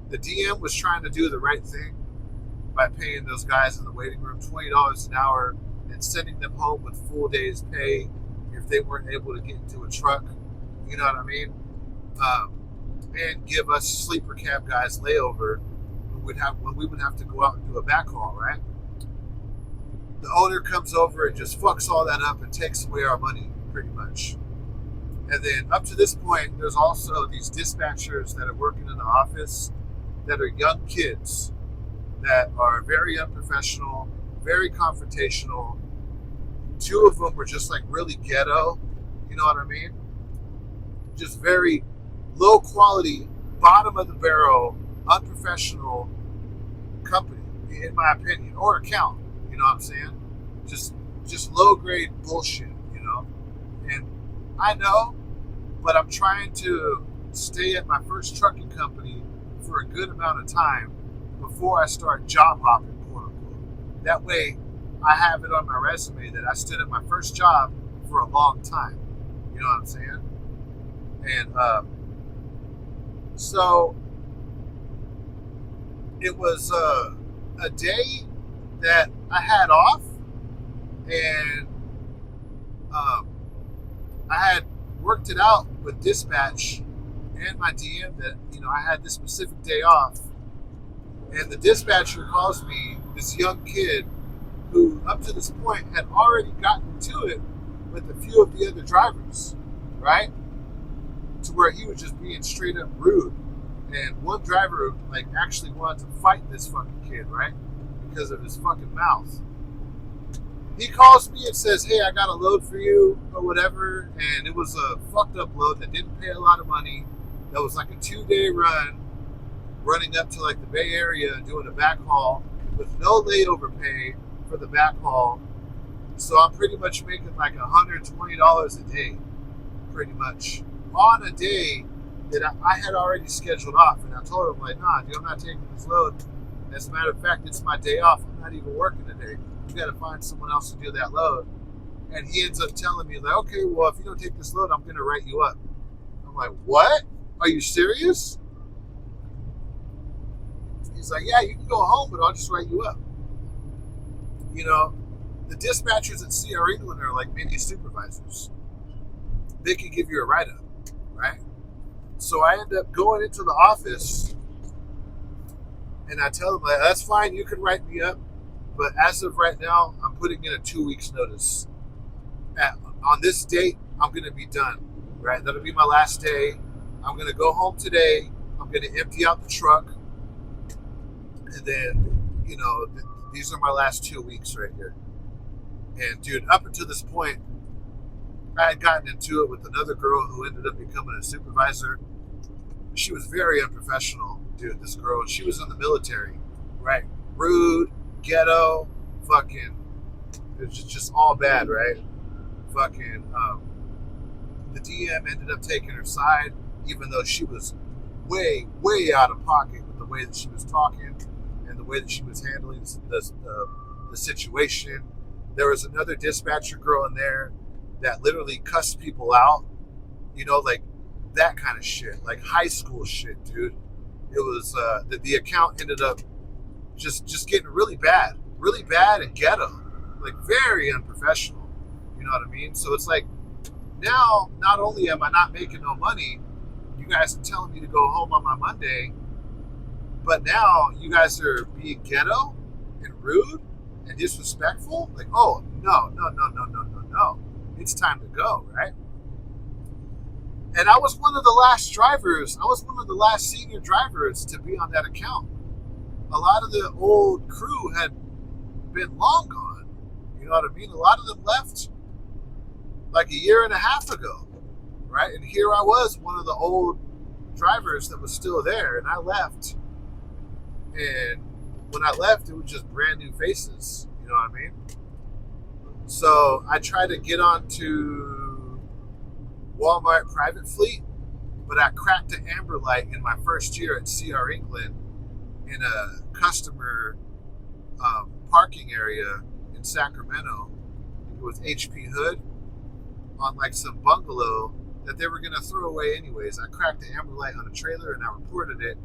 The DM was trying to do the right thing by paying those guys in the waiting room $20 an hour and sending them home with full day's pay if they weren't able to get into a truck, you know what I mean? And give us sleeper cab guys layover when we would have to go out and do a backhaul, right? The owner comes over and just fucks all that up and takes away our money, pretty much. And then up to this point, there's also these dispatchers that are working in the office that are young kids that are very unprofessional, very confrontational. Two of them were just like really ghetto, you know what I mean? Just very low quality, bottom of the barrel, unprofessional company, in my opinion, or account, you know what I'm saying? Just low grade bullshit, you know? And I know, but I'm trying to stay at my first trucking company for a good amount of time before I start job hopping, quote unquote. That way I have it on my resume that I stood at my first job for a long time. You know what I'm saying? And so it was a day that I had off, and I had worked it out with dispatch and my DM that, you know, I had this specific day off. And the dispatcher calls me, this young kid who up to this point had already gotten to it with a few of the other drivers, right? To where he was just being straight up rude. And one driver like actually wanted to fight this fucking kid, right? Because of his fucking mouth. He calls me and says, hey, I got a load for you or whatever. And it was a fucked up load that didn't pay a lot of money. That was like a 2-day run, running up to like the Bay Area and doing a backhaul with no layover pay for the backhaul. So I'm pretty much making like $120 a day, pretty much, on a day that I had already scheduled off. And I told him, like, nah, dude, I'm not taking this load. As a matter of fact, it's my day off. I'm not even working today. You got to find someone else to do that load. And he ends up telling me, like, okay, well, if you don't take this load, I'm going to write you up. I'm like, what? Are you serious? He's like, yeah, you can go home, but I'll just write you up. You know, the dispatchers at CR England are like mini supervisors. They can give you a write-up, right? So I end up going into the office, and I tell them, like, that's fine, you can write me up, but as of right now, I'm putting in a 2 weeks notice. On this date, I'm going to be done, right? That'll be my last day. I'm going to go home today. I'm going to empty out the truck. And then, you know, these are my last 2 weeks right here. And dude, up until this point, I had gotten into it with another girl who ended up becoming a supervisor. She was very unprofessional, dude, this girl. She was in the military, right? Rude, ghetto, fucking, it was just all bad, right? Fucking, the DM ended up taking her side, even though she was way, way out of pocket with the way that she was talking and the way that she was handling the situation. There was another dispatcher girl in there that literally cussed people out, you know, like that kind of shit, like high school shit, dude. It was, the account ended up just getting really bad and ghetto, like very unprofessional, you know what I mean? So it's like, now, not only am I not making no money, you guys are telling me to go home on my Monday, but now you guys are being ghetto and rude and disrespectful. Like, oh, no, no, no, no, no, no, no. It's time to go, right? And I was one of the last drivers. I was one of the last senior drivers to be on that account. A lot of the old crew had been long gone. You know what I mean? A lot of them left like a year and a half ago, right? And here I was, one of the old drivers that was still there, and I left. And when I left, it was just brand new faces. You know what I mean? So I tried to get onto Walmart private fleet, but I cracked an amber light in my first year at CR England in a customer parking area in Sacramento. It was HP Hood on like some bungalow that they were going to throw away anyways. I cracked the amber light on a trailer and I reported it.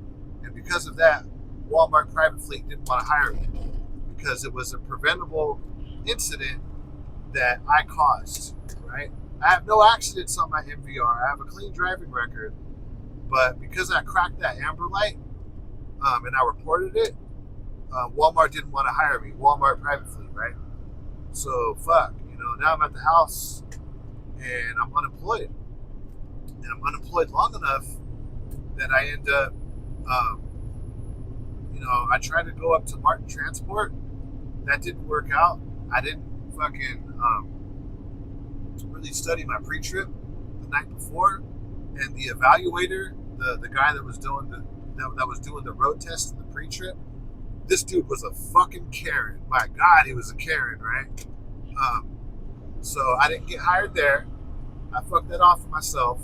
And because of that, Walmart private fleet didn't want to hire me because it was a preventable incident that I caused, right? I have no accidents on my MVR. I have a clean driving record, but because I cracked that amber light and I reported it, Walmart didn't want to hire me. Walmart private fleet, right? So fuck, now I'm at the house and I'm unemployed. And I'm unemployed long enough that I end up, I tried to go up to Martin Transport. That didn't work out. I didn't fucking really study my pre-trip the night before, and the evaluator, the guy that was doing the road test in the pre-trip, this dude was a fucking Karen. My God, he was a Karen, right? So I didn't get hired there. I fucked that off for myself.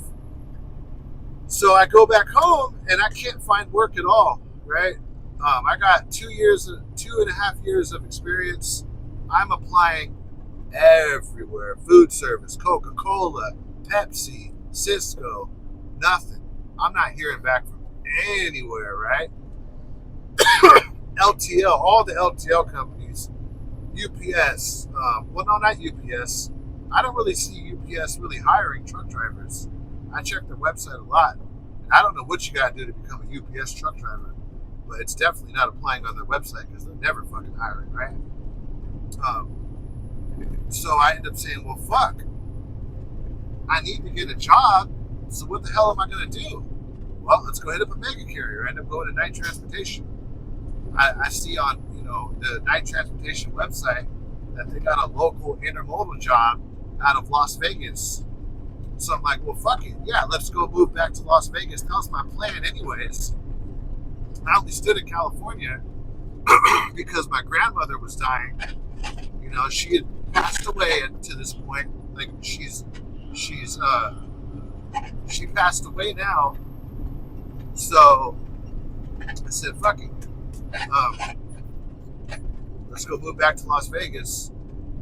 So I go back home and I can't find work at all, right? I got 2.5 years of experience. I'm applying everywhere. Food service, Coca-Cola, Pepsi, Cisco, nothing. I'm not hearing back from anywhere, right? LTL, all the LTL companies, UPS, well, no, not UPS. I don't really see UPS really hiring truck drivers. I check their website a lot. And I don't know what you got to do to become a UPS truck driver, but it's definitely not applying on their website because they're never fucking hiring, right? So I end up saying, well, fuck. I need to get a job, so what the hell am I going to do? Well, let's go hit up a mega carrier. I end up going to Knight Transportation. I see on, the Knight Transportation website that they got a local intermodal job out of Las Vegas. So I'm like, well, fuck it. Yeah, let's go move back to Las Vegas. That was my plan anyways. I only stood in California because my grandmother was dying. She had passed away to this point. Like she passed away now. So I said, fuck it. Let's go move back to Las Vegas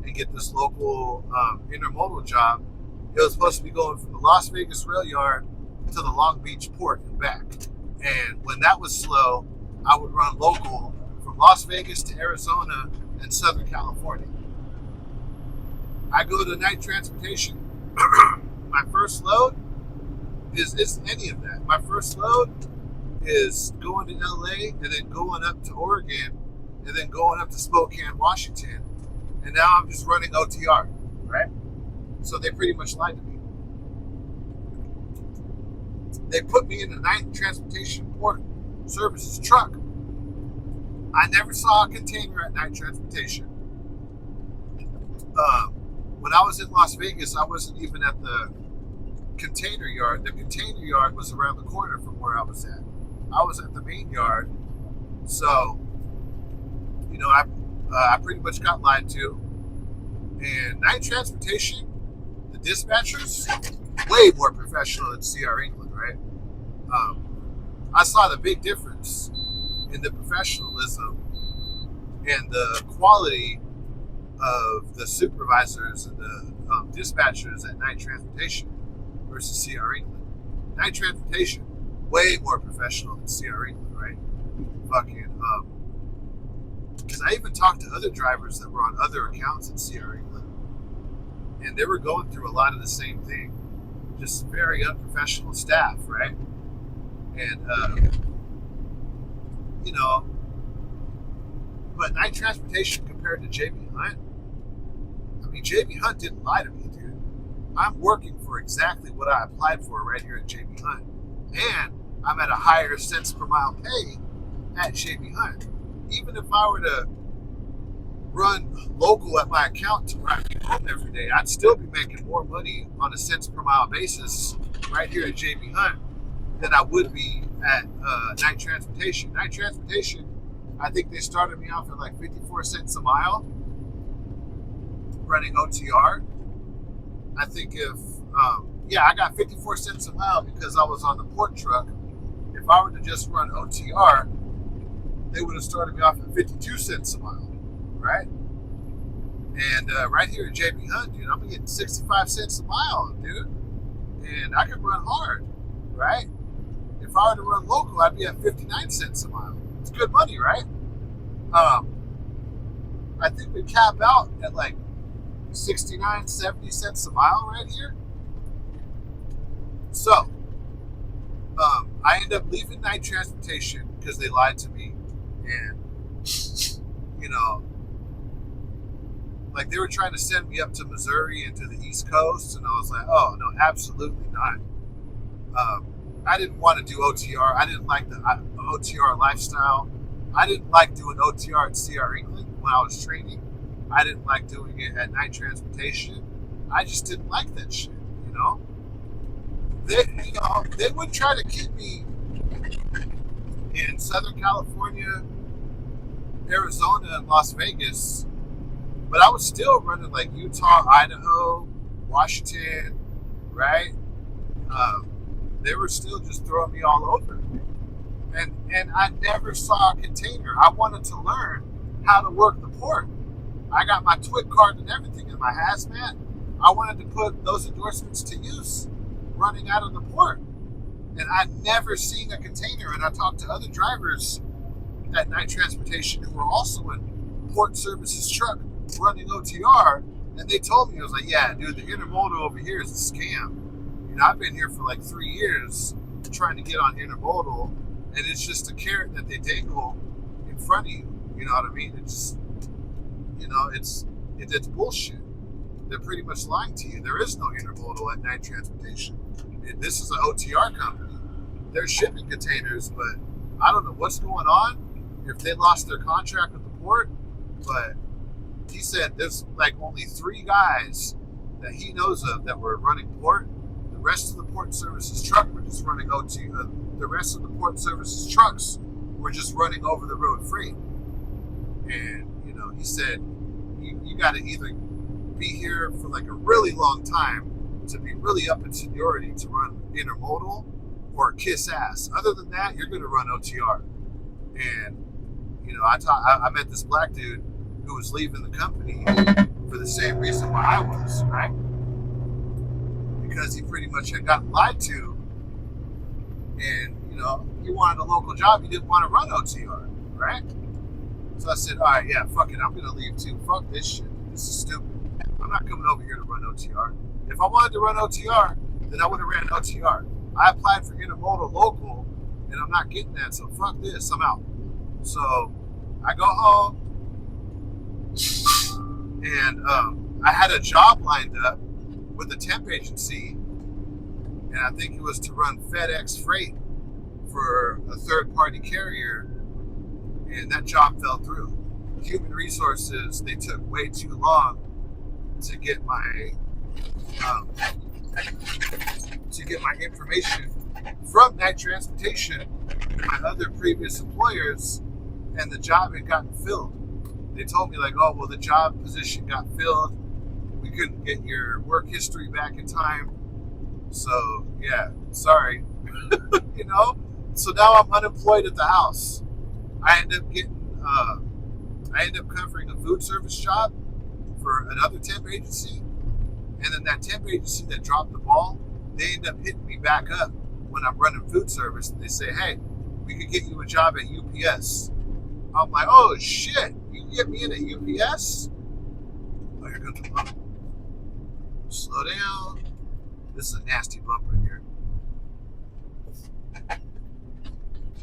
and get this local intermodal job. It was supposed to be going from the Las Vegas rail yard to the Long Beach port and back. And when that was slow, I would run local from Las Vegas to Arizona and Southern California. I go to Knight Transportation. My first load isn't any of that. My first load is going to LA and then going up to Oregon and then going up to Spokane, Washington. And now I'm just running OTR, right? So they pretty much lied to me. They put me in the Knight Transportation Port Services truck. I never saw a container at Knight Transportation. When I was in Las Vegas, I wasn't even at the container yard. The container yard was around the corner from where I was at. I was at the main yard. So, I pretty much got lied to. And Knight Transportation, the dispatchers, way more professional than CR England, right? I saw the big difference in the professionalism and the quality of the supervisors and the dispatchers at Knight Transportation versus CR England. Knight Transportation, way more professional than CR England, right? Because I even talked to other drivers that were on other accounts at CR England. and they were going through a lot of the same thing. Just very unprofessional staff, right? And you know, but Knight Transportation compared to JB Hunt, I mean, JB Hunt didn't lie to me, dude. I'm working for exactly what I applied for right here at JB Hunt, and I'm at a higher cents per mile pay at JB Hunt. Even if I were to run local at my account to where I get home every day, I'd still be making more money on a cents per mile basis right here at JB Hunt than I would be at Knight Transportation. Knight Transportation, I think they started me off at like 54 cents a mile running OTR. I think I got 54 cents a mile because I was on the port truck. If I were to just run OTR, they would have started me off at 52 cents a mile, right? And right here at JB Hunt, dude, I'm getting 65 cents a mile, dude. And I could run hard, right? If I were to run local, I'd be at 59 cents a mile. It's good money, right? I think we cap out at like 69, 70 cents a mile right here. So, I end up leaving Knight Transportation because they lied to me. And, you know, like they were trying to send me up to Missouri and to the East Coast. And I was like, oh, no, absolutely not. I didn't want to do OTR. I didn't like the OTR lifestyle. I didn't like doing OTR at CR England when I was training. I didn't like doing it at Knight Transportation. I just didn't like that shit, you know? They would try to keep me in Southern California, Arizona, and Las Vegas, but I was still running like Utah, Idaho, Washington, right? They were still just throwing me all over. And I never saw a container. I wanted to learn how to work the port. I got my TWIC card and everything in my hazmat. I wanted to put those endorsements to use running out of the port. And I'd never seen a container. And I talked to other drivers at Knight Transportation who were also in port services truck running OTR. And they told me, I was like, yeah, dude, the intermodal over here is a scam. You know, I've been here for like 3 years trying to get on intermodal. And it's just a carrot that they dangle in front of you. You know what I mean? It's just, you know, it's bullshit. They're pretty much lying to you. There is no intermodal at Knight Transportation. This is an OTR company. They're shipping containers, but I don't know what's going on, if they lost their contract with the port. But he said there's like only 3 guys that he knows of that were running port. The rest of the port services truck were just running the rest of the port services trucks were just running over the road freight. And, you know, he said, you got to either be here for like a really long time to be really up in seniority to run intermodal or kiss ass. Other than that, you're going to run OTR. And, you know, I met this black dude who was leaving the company for the same reason why I was, right? Because he pretty much had gotten lied to. And, you know, he wanted a local job. He didn't want to run OTR, right? So I said, all right, yeah, fuck it. I'm going to leave too. Fuck this shit. This is stupid. I'm not coming over here to run OTR. If I wanted to run OTR, then I would have ran OTR. I applied for intermodal local, and I'm not getting that. So fuck this. I'm out. So I go home, and I had a job lined up with a temp agency, and I think it was to run FedEx freight for a third-party carrier, and that job fell through. Human resources, they took way too long to get my information from Knight Transportation, my other previous employers, and the job had gotten filled. They told me like, oh, well, the job position got filled. We couldn't get your work history back in time. So yeah, sorry. You know? So now I'm unemployed at the house. I end up covering a food service job for another temp agency. And then that temp agency that dropped the ball, they end up hitting me back up when I'm running food service. And they say, hey, we could get you a job at UPS. I'm like, oh shit, you can get me in at UPS? Oh, here goes the phone. Slow down. This is a nasty bump right here.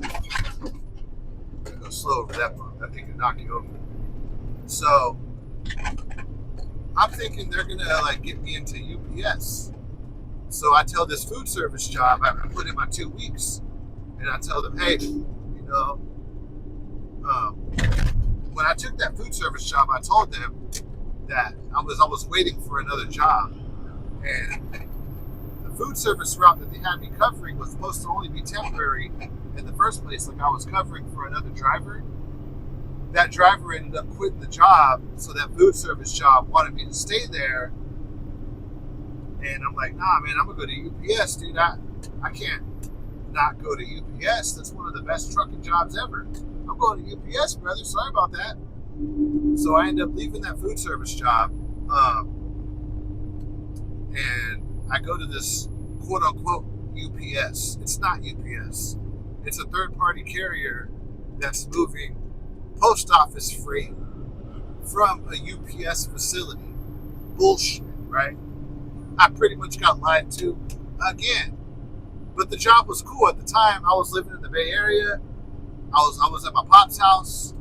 I'm gonna go slow over that bump. That thing can knock you over. So I'm thinking they're gonna like get me into UPS. So I tell this food service job, I put in my 2 weeks, and I tell them, hey, you know, when I took that food service job, I told them that I was waiting for another job, and the food service route that they had me covering was supposed to only be temporary in the first place. Like I was covering for another driver. That driver ended up quitting the job, so that food service job wanted me to stay there. And I'm like, nah, man, I'm gonna go to UPS, dude. I can't not go to UPS. That's one of the best trucking jobs ever. I'm going to UPS, brother. Sorry about that. So I end up leaving that food service job, and I go to this quote unquote UPS. It's not UPS. It's a third party carrier that's moving post office freight from a UPS facility. Bullshit, right? I pretty much got lied to again. But the job was cool at the time. I was living in the Bay Area. I was at my pop's house,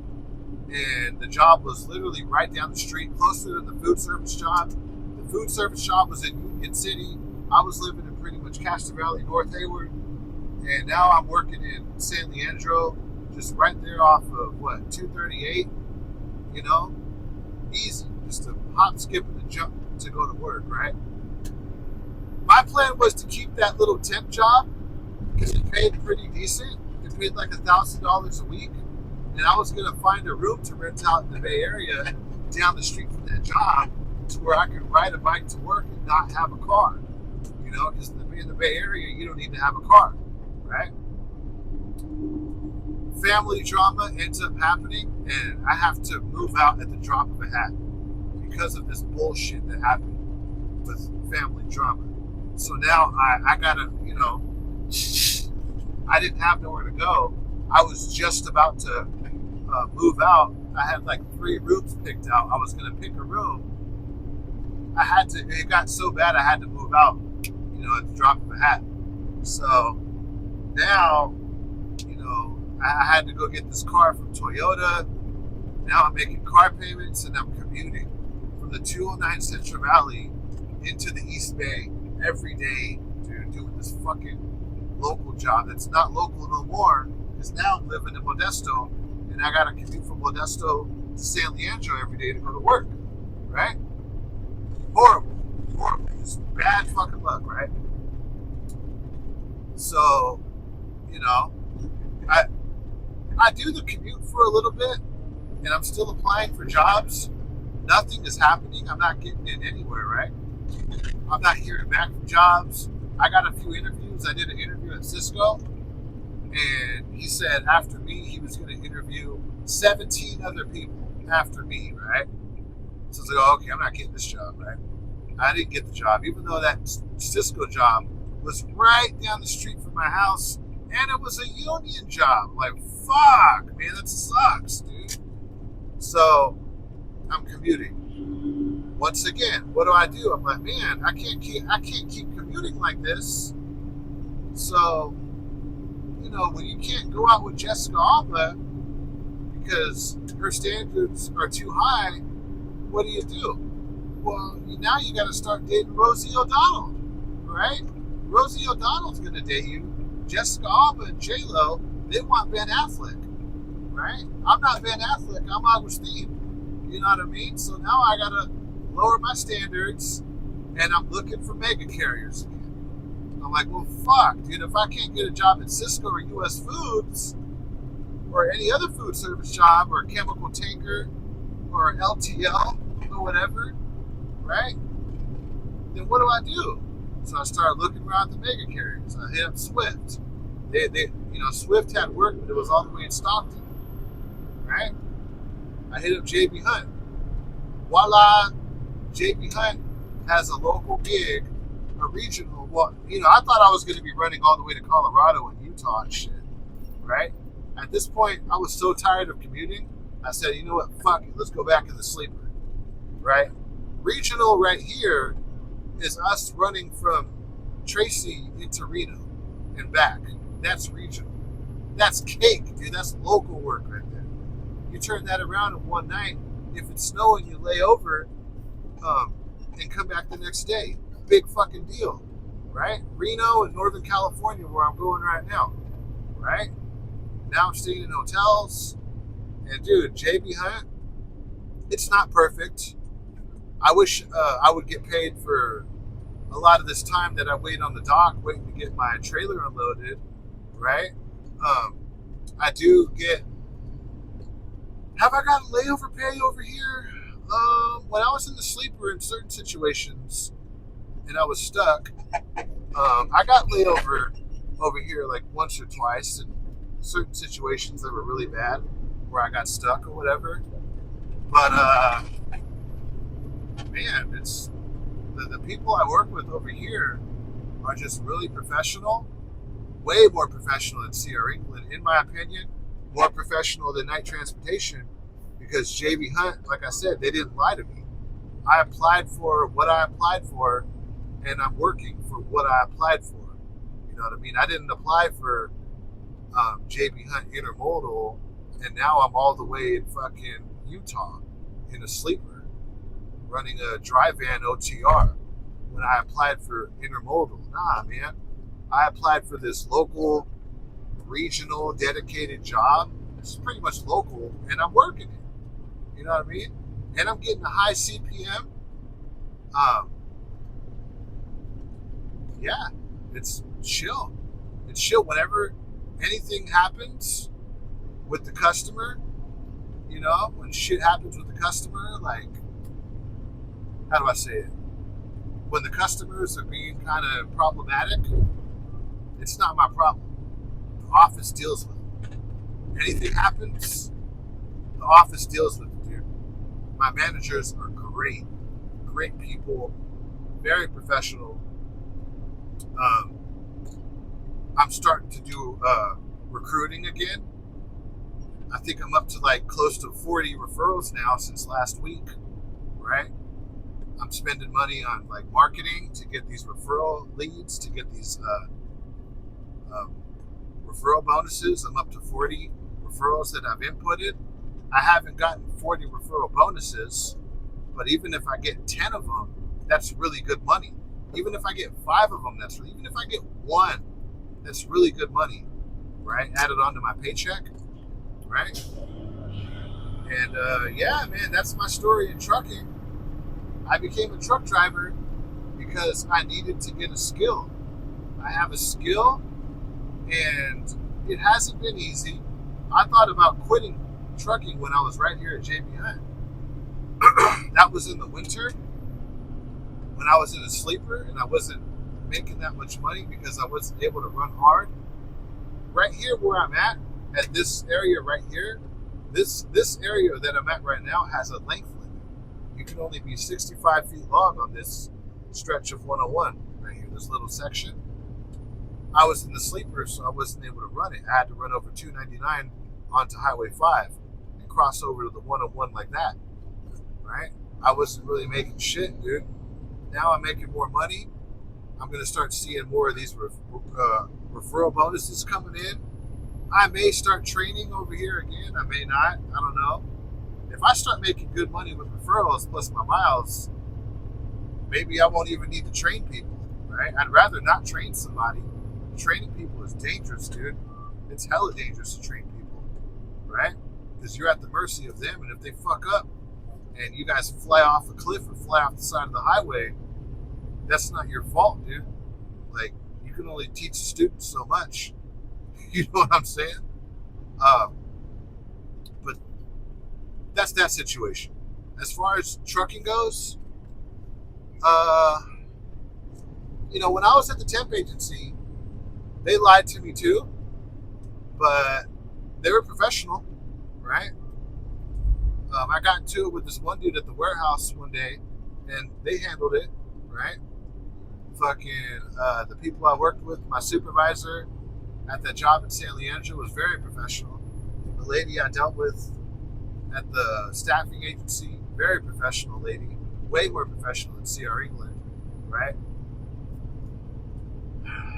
and the job was literally right down the street, closer than the food service job. The food service job was in Union City. I was living in pretty much Castro Valley, North Hayward, and now I'm working in San Leandro, just right there off of 238. You know, easy, just a hop, skip, and a jump to go to work, right? My plan was to keep that little temp job because it paid pretty decent. It paid like $1,000 a week, and I was gonna find a room to rent out in the Bay Area down the street from that job to where I could ride a bike to work and not have a car. You know, because in the Bay Area you don't need to have a car, right? Family drama ends up happening, and I have to move out at the drop of a hat because of this bullshit that happened with family drama. So now I gotta, you know, I didn't have nowhere to go. I was just about to move out. I had like 3 rooms picked out. I was gonna pick a room. It got so bad I had to move out, you know, at the drop of a hat. So now, you know, I had to go get this car from Toyota. Now I'm making car payments and I'm commuting from the 209 Central Valley into the East Bay every day, dude, doing this fucking local job that's not local no more, because now I'm living in Modesto, and I gotta commute from Modesto to San Leandro every day to go to work, right? Horrible, just bad fucking luck, right? So, you know, I do the commute for a little bit, and I'm still applying for jobs. Nothing is happening. I'm not getting in anywhere, right? I'm not hearing back from jobs. I got a few interviews. I did an interview at Cisco, and he said after me, he was going to interview 17 other people after me, right? So I was like, oh, okay, I'm not getting this job, right? I didn't get the job, even though that Cisco job was right down the street from my house, and it was a union job. I'm like, fuck, man, that sucks, dude. So I'm commuting. Once again, what do? I'm like, man, I can't keep commuting like this. So, you know, when you can't go out with Jessica Alba because her standards are too high, what do? Well, now you got to start dating Rosie O'Donnell, right? Rosie O'Donnell's going to date you. Jessica Alba and J-Lo, they want Ben Affleck, right? I'm not Ben Affleck, I'm Augustine. You know what I mean? So now I got to lower my standards, and I'm looking for mega carriers again. I'm like, well, fuck, dude, if I can't get a job at Cisco or US Foods or any other food service job or chemical tanker or LTL or whatever, right? Then what do? So I started looking around the mega carriers. I hit up Swift. They you know, Swift had work, but it was all the way in Stockton, right? I hit up JB Hunt. Voila, JB Hunt has a local gig, a regional. Well, you know, I thought I was going to be running all the way to Colorado and Utah and shit, right? At this point, I was so tired of commuting. I said, you know what, fuck it, let's go back in the sleeper, right? Regional right here is us running from Tracy into Reno and back. That's regional. That's cake, dude. That's local work right there. You turn that around in one night. If it's snowing, you lay over and come back the next day. Big fucking deal, right? Reno and Northern California, where I'm going right now, right? Now I'm staying in hotels. And dude, JB Hunt, it's not perfect. I wish I would get paid for a lot of this time that I wait on the dock waiting to get my trailer unloaded, right? I do get. Have I got layover pay over here? When I was in the sleeper in certain situations and I was stuck, I got layover over here like once or twice in certain situations that were really bad where I got stuck or whatever. But, man, it's the people I work with over here are just really professional, way more professional than CR England, in my opinion, more professional than Night Transportation, because JB Hunt, like I said, they didn't lie to me. I applied for what I applied for, and I'm working for what I applied for. You know what I mean? I didn't apply for JB Hunt Intermodal, and now I'm all the way in fucking Utah in a sleeper, running a dry van OTR when I applied for Intermodal. Nah, man. I applied for this local, regional, dedicated job. It's pretty much local, and I'm working it. You know what I mean? And I'm getting a high CPM. Yeah, it's chill. It's chill. Whenever anything happens with the customer, you know, when shit happens with the customer, like, how do I say it? When the customers are being kind of problematic, it's not my problem. The office deals with it. Anything happens, the office deals with it, dude. My managers are great. Great people. Very professional. I'm starting to do recruiting again. I think I'm up to like close to 40 referrals now since last week, right? I'm spending money on like marketing to get these referral leads, to get these referral bonuses. I'm up to 40 referrals that I've inputted. I haven't gotten 40 referral bonuses, but even if I get 10 of them, that's really good money. Even if I get 5 of them, even if I get 1, that's really good money, right? Added onto my paycheck, right? And yeah, man, that's my story in trucking. I became a truck driver because I needed to get a skill. I have a skill, and it hasn't been easy. I thought about quitting trucking when I was right here at JB Hunt. That was in the winter when I was in a sleeper and I wasn't making that much money because I wasn't able to run hard. Right here where I'm at this area right here, this area that I'm at right now has a length limit. You can only be 65 feet long on this stretch of 101 right here, this little section. I was in the sleeper, so I wasn't able to run it. I had to run over 299 onto Highway 5 and cross over to the 101 like that, right? I wasn't really making shit, dude. Now I'm making more money. I'm going to start seeing more of these referral bonuses coming in. I may start training over here again. I may not. I don't know. If I start making good money with referrals plus my miles, maybe I won't even need to train people, right? I'd rather not train somebody. Training people is dangerous, dude. It's hella dangerous to train people, right? Because you're at the mercy of them, and if they fuck up and you guys fly off a cliff or fly off the side of the highway, that's not your fault, dude. Like, you can only teach students so much. You know what I'm saying? But that's that situation. As far as trucking goes, you know, when I was at the temp agency, they lied to me too, but they were professional, right? I got into it with this one dude at the warehouse one day, and they handled it, right? Fucking the people I worked with, my supervisor at that job in San Leandro was very professional. The lady I dealt with at the staffing agency, very professional lady, way more professional than CR England, right?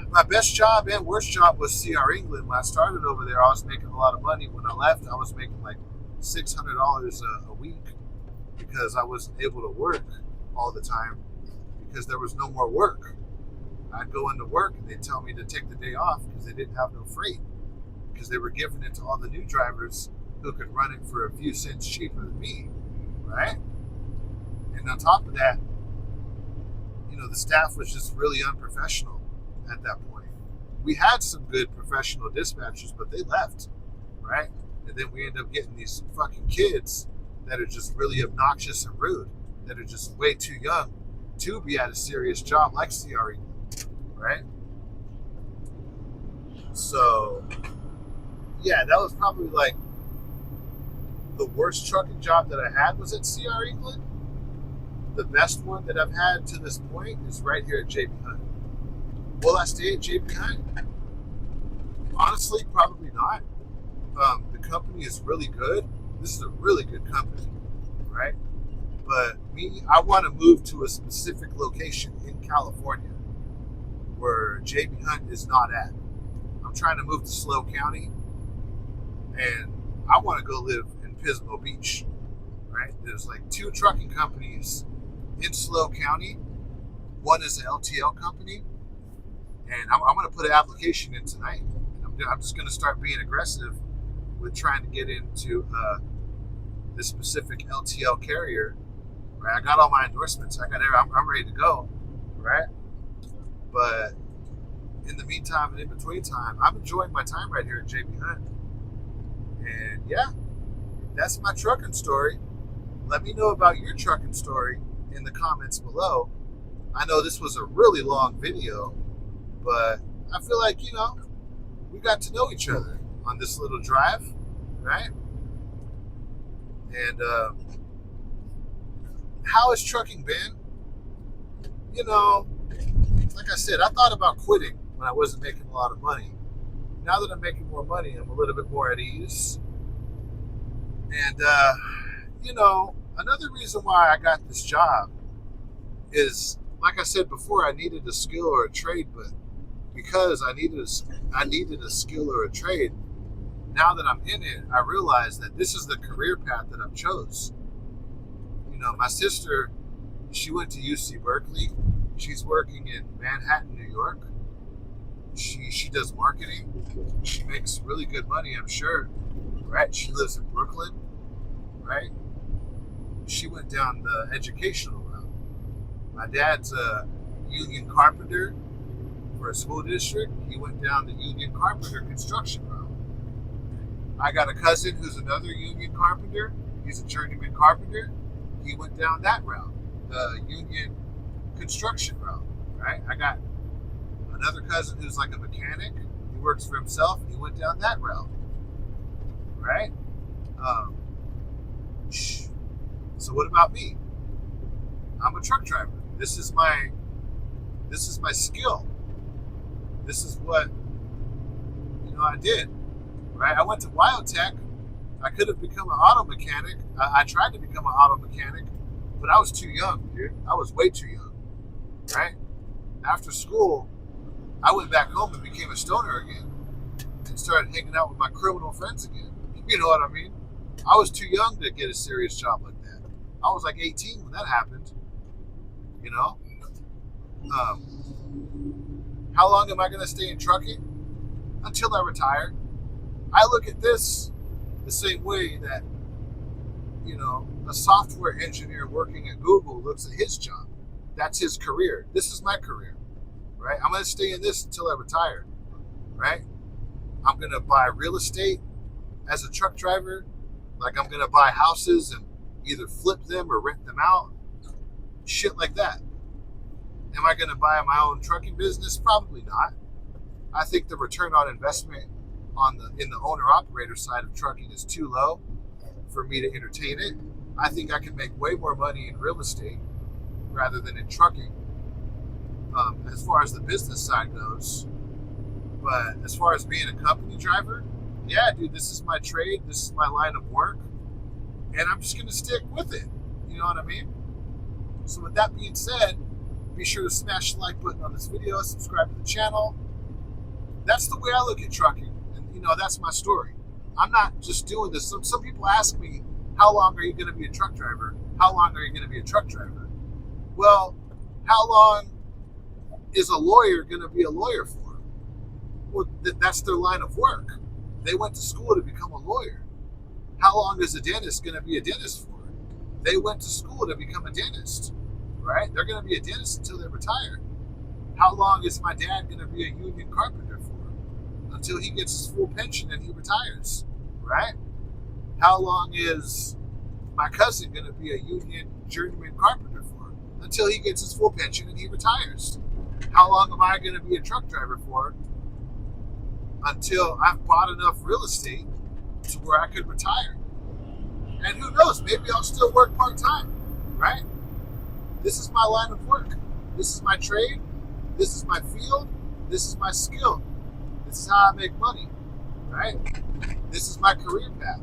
My best job and worst job was CR England. When I started over there, I was making a lot of money. When I left, I was making like $600 a week because I wasn't able to work all the time because there was no more work. I'd go into work and they'd tell me to take the day off because they didn't have no freight, because they were giving it to all the new drivers who could run it for a few cents cheaper than me, right? And on top of that, the staff was just really unprofessional at that point. We had some good professional dispatchers, but they left, right? And then we end up getting these fucking kids that are just really obnoxious and rude, that are just way too young to be at a serious job like CR England, right? So, yeah, that was probably like the worst trucking job that I had was at CR England. The best one that I've had to this point is right here at JB Hunt. Will I stay at JB Hunt? Honestly, probably not. The company is really good. This is a really good company, right? But me, I want to move to a specific location in California where JB Hunt is not at. I'm trying to move to SLO County, and I want to go live in Pismo Beach, right? There's like 2 trucking companies in SLO County. One is an LTL company, and I'm going to put an application in tonight. I'm just going to start being aggressive with trying to get into this specific LTL carrier. Right? I got all my endorsements. I'm ready to go, right? But in the meantime and in between time, I'm enjoying my time right here at JB Hunt. And yeah, that's my trucking story. Let me know about your trucking story in the comments below. I know this was a really long video, but I feel like, we got to know each other on this little drive, right? And how has trucking been? Like I said, I thought about quitting when I wasn't making a lot of money. Now that I'm making more money, I'm a little bit more at ease. And, another reason why I got this job is, like I said before, I needed a skill or a trade, but because I needed a skill or a trade, now that I'm in it, I realize that this is the career path that I've chose. My sister, she went to UC Berkeley. She's working in Manhattan, New York. She does marketing. She makes really good money, I'm sure, right? She lives in Brooklyn, right? She went down the educational route. My dad's a union carpenter for a school district. He went down the union carpenter construction route. I got a cousin who's another union carpenter. He's a journeyman carpenter. He went down that route, the union construction route, right? I got another cousin who's like a mechanic. He works for himself. He went down that route, right? So what about me? I'm a truck driver. This is my skill. This is what I did, right? I went to WyoTech. I could have become an auto mechanic. I tried to become an auto mechanic, but I was too young, dude. I was way too young, right? After school, I went back home and became a stoner again and started hanging out with my criminal friends again. You know what I mean? I was too young to get a serious job like that. I was like 18 when that happened, How long am I going to stay in trucking? Until I retire. I look at this the same way that, a software engineer working at Google looks at his job. That's his career. This is my career, right? I'm going to stay in this until I retire, right? I'm going to buy real estate as a truck driver. Like I'm going to buy houses and either flip them or rent them out. Shit like that. Am I going to buy my own trucking business? Probably not. I think the return on investment in the owner-operator side of trucking is too low for me to entertain it. I think I can make way more money in real estate rather than in trucking, as far as the business side goes. But as far as being a company driver, yeah, dude, this is my trade. This is my line of work. And I'm just going to stick with it. You know what I mean? So with that being said, Be sure to smash the like button on this video, subscribe to the channel. That's the way I look at trucking. And, you know, that's my story. I'm not just doing this. Some people ask me, how long are you going to be a truck driver? How long are you going to be a truck driver? Well, how long is a lawyer going to be a lawyer for? Well, that's their line of work. They went to school to become a lawyer. How long is a dentist going to be a dentist for? They went to school to become a dentist, right? They're going to be a dentist until they retire. How long is my dad going to be a union carpenter for? Until he gets his full pension and he retires, right? How long is my cousin going to be a union journeyman carpenter for? Until he gets his full pension and he retires. How long am I going to be a truck driver for? Until I've bought enough real estate to where I could retire. And who knows, maybe I'll still work part-time, right? This is my line of work. This is my trade. This is my field. This is my skill. This is how I make money, right? This is my career path.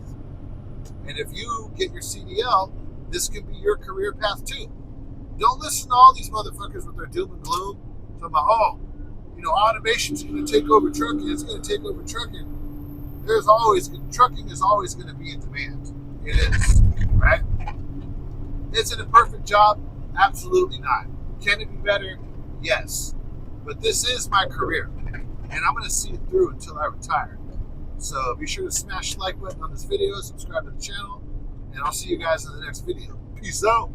And if you get your CDL, this could be your career path too. Don't listen to all these motherfuckers with their doom and gloom. Talking about, oh, you know, automation's going to take over trucking. It's going to take over trucking. Trucking is always going to be in demand. It is, right? Is it a perfect job? Absolutely not. Can it be better? Yes. But this is my career, and I'm going to see it through until I retire. So be sure to smash the like button on this video, subscribe to the channel, and I'll see you guys in the next video. Peace out.